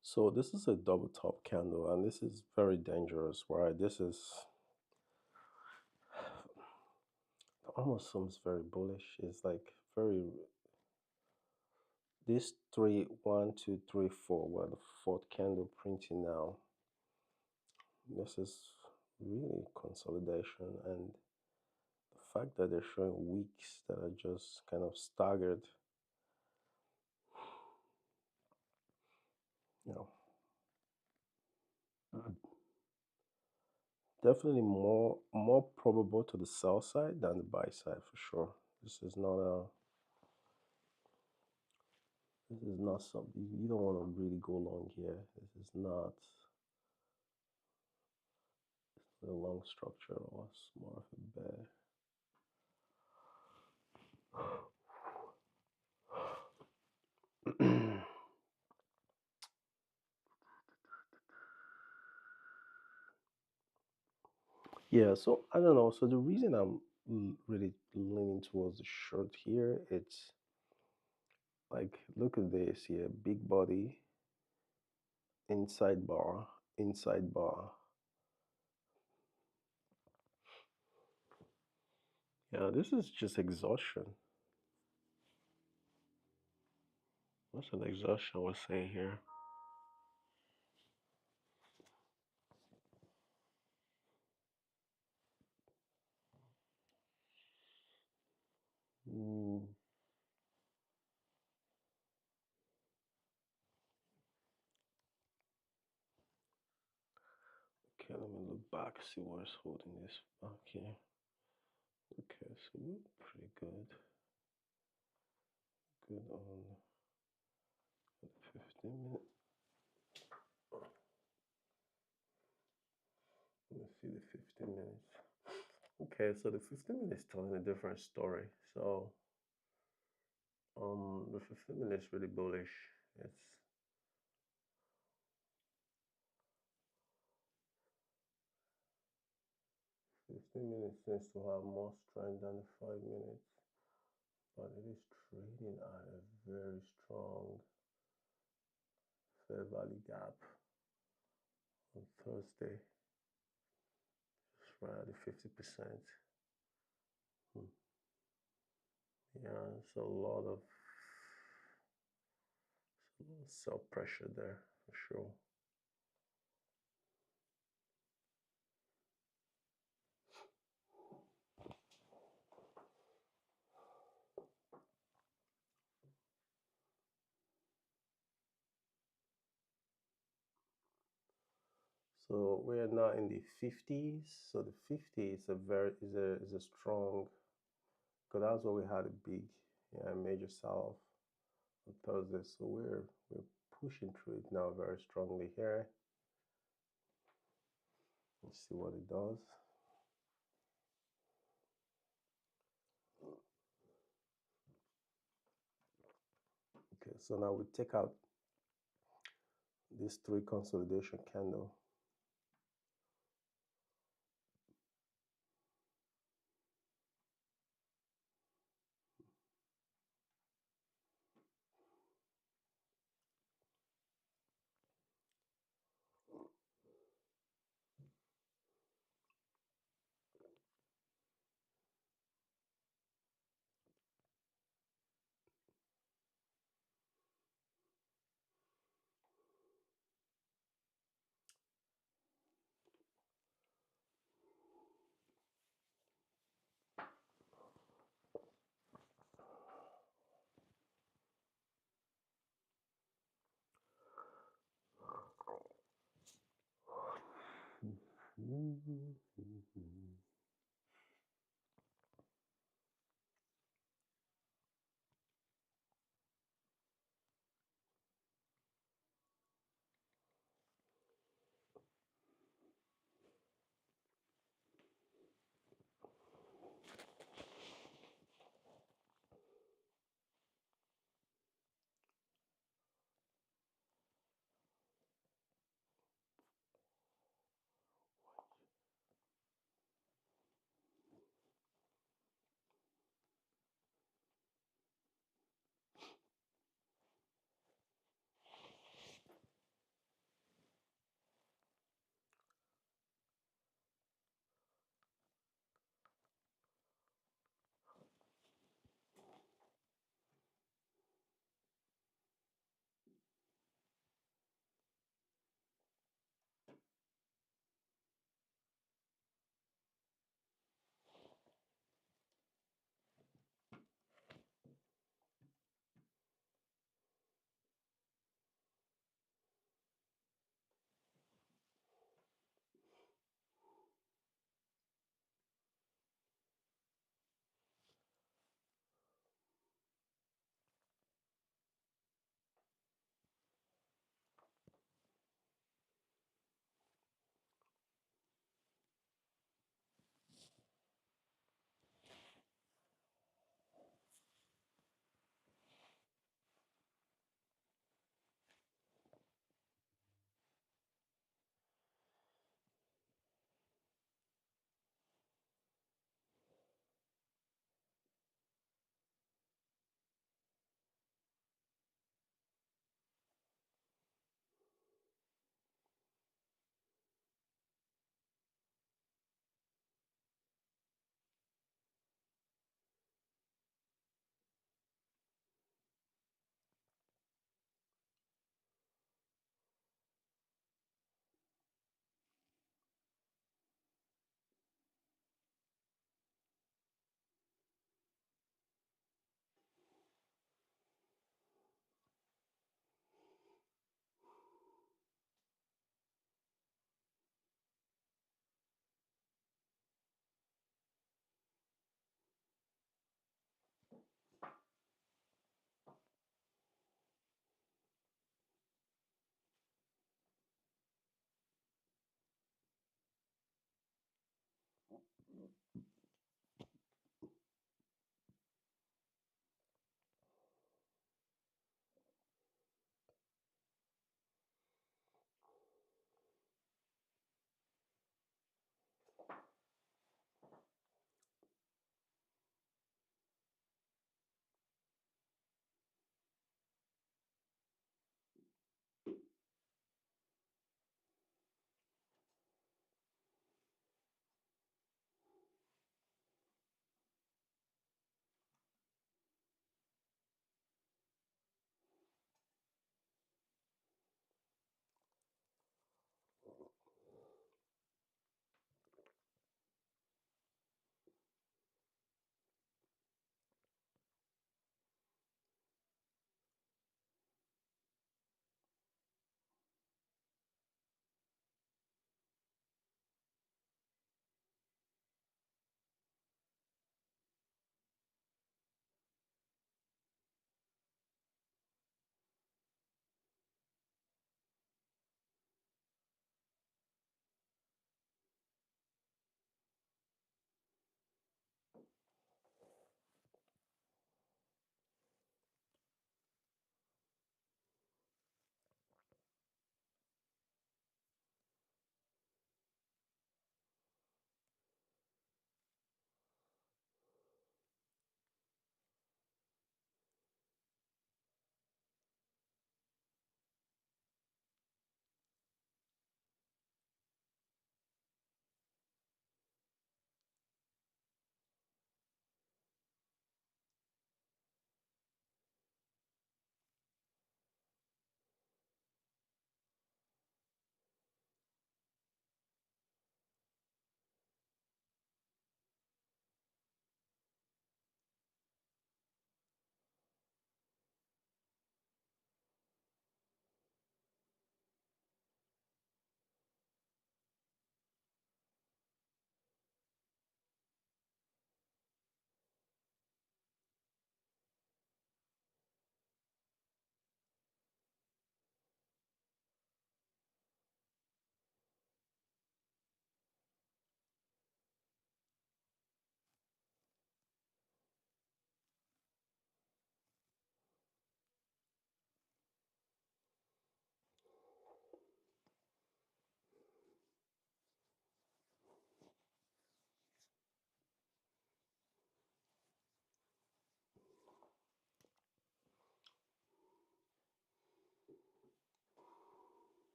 So this is a double top candle, and this is very dangerous, right? This is almost seems very bullish. It's like very this three, 1, 2, 3, 4, well, the fourth candle printing now. This is really consolidation, and the fact that they're showing weeks that are just kind of staggered, you know, definitely more probable to the sell side than the buy side for sure. This is not a this is not something you don't want to really go long here. This is not a long structure or more of a bear. Yeah, so I don't know. So the reason I'm really leaning towards the short here, it's like look at this here, big body, inside bar, inside bar. Yeah, this is just exhaustion. What's an exhaustion we're saying here? Mm, okay, let me look back, see what's holding this back here. Okay, so we're pretty good. Good on the 15 minute. Let's see the 15 minutes. Okay, so the 15 minutes telling a different story. So the 15 minutes really bullish. It's 15 minutes seems to have more strength than the 5 minutes, but it is trading at a very strong fair value gap on Thursday. Just right at the 50%. Yeah, it's a lot of sell pressure there for sure. So we're now in the 50s. So the 50 is a very is a strong, because that's what we had a big major sell off on Thursday. So we're pushing through it now very strongly here. Let's see what it does. Okay, so now we take out this 3 consolidation candle.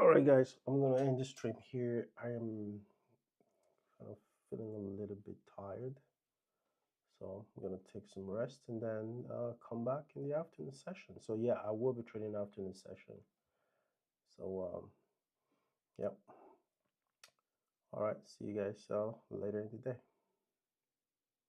All right, guys, I'm gonna end the stream here. I am kind of feeling a little bit tired, so I'm gonna take some rest and then come back in the afternoon session. So yeah, I will be training afternoon session. So yep. All right, see you guys later in the day.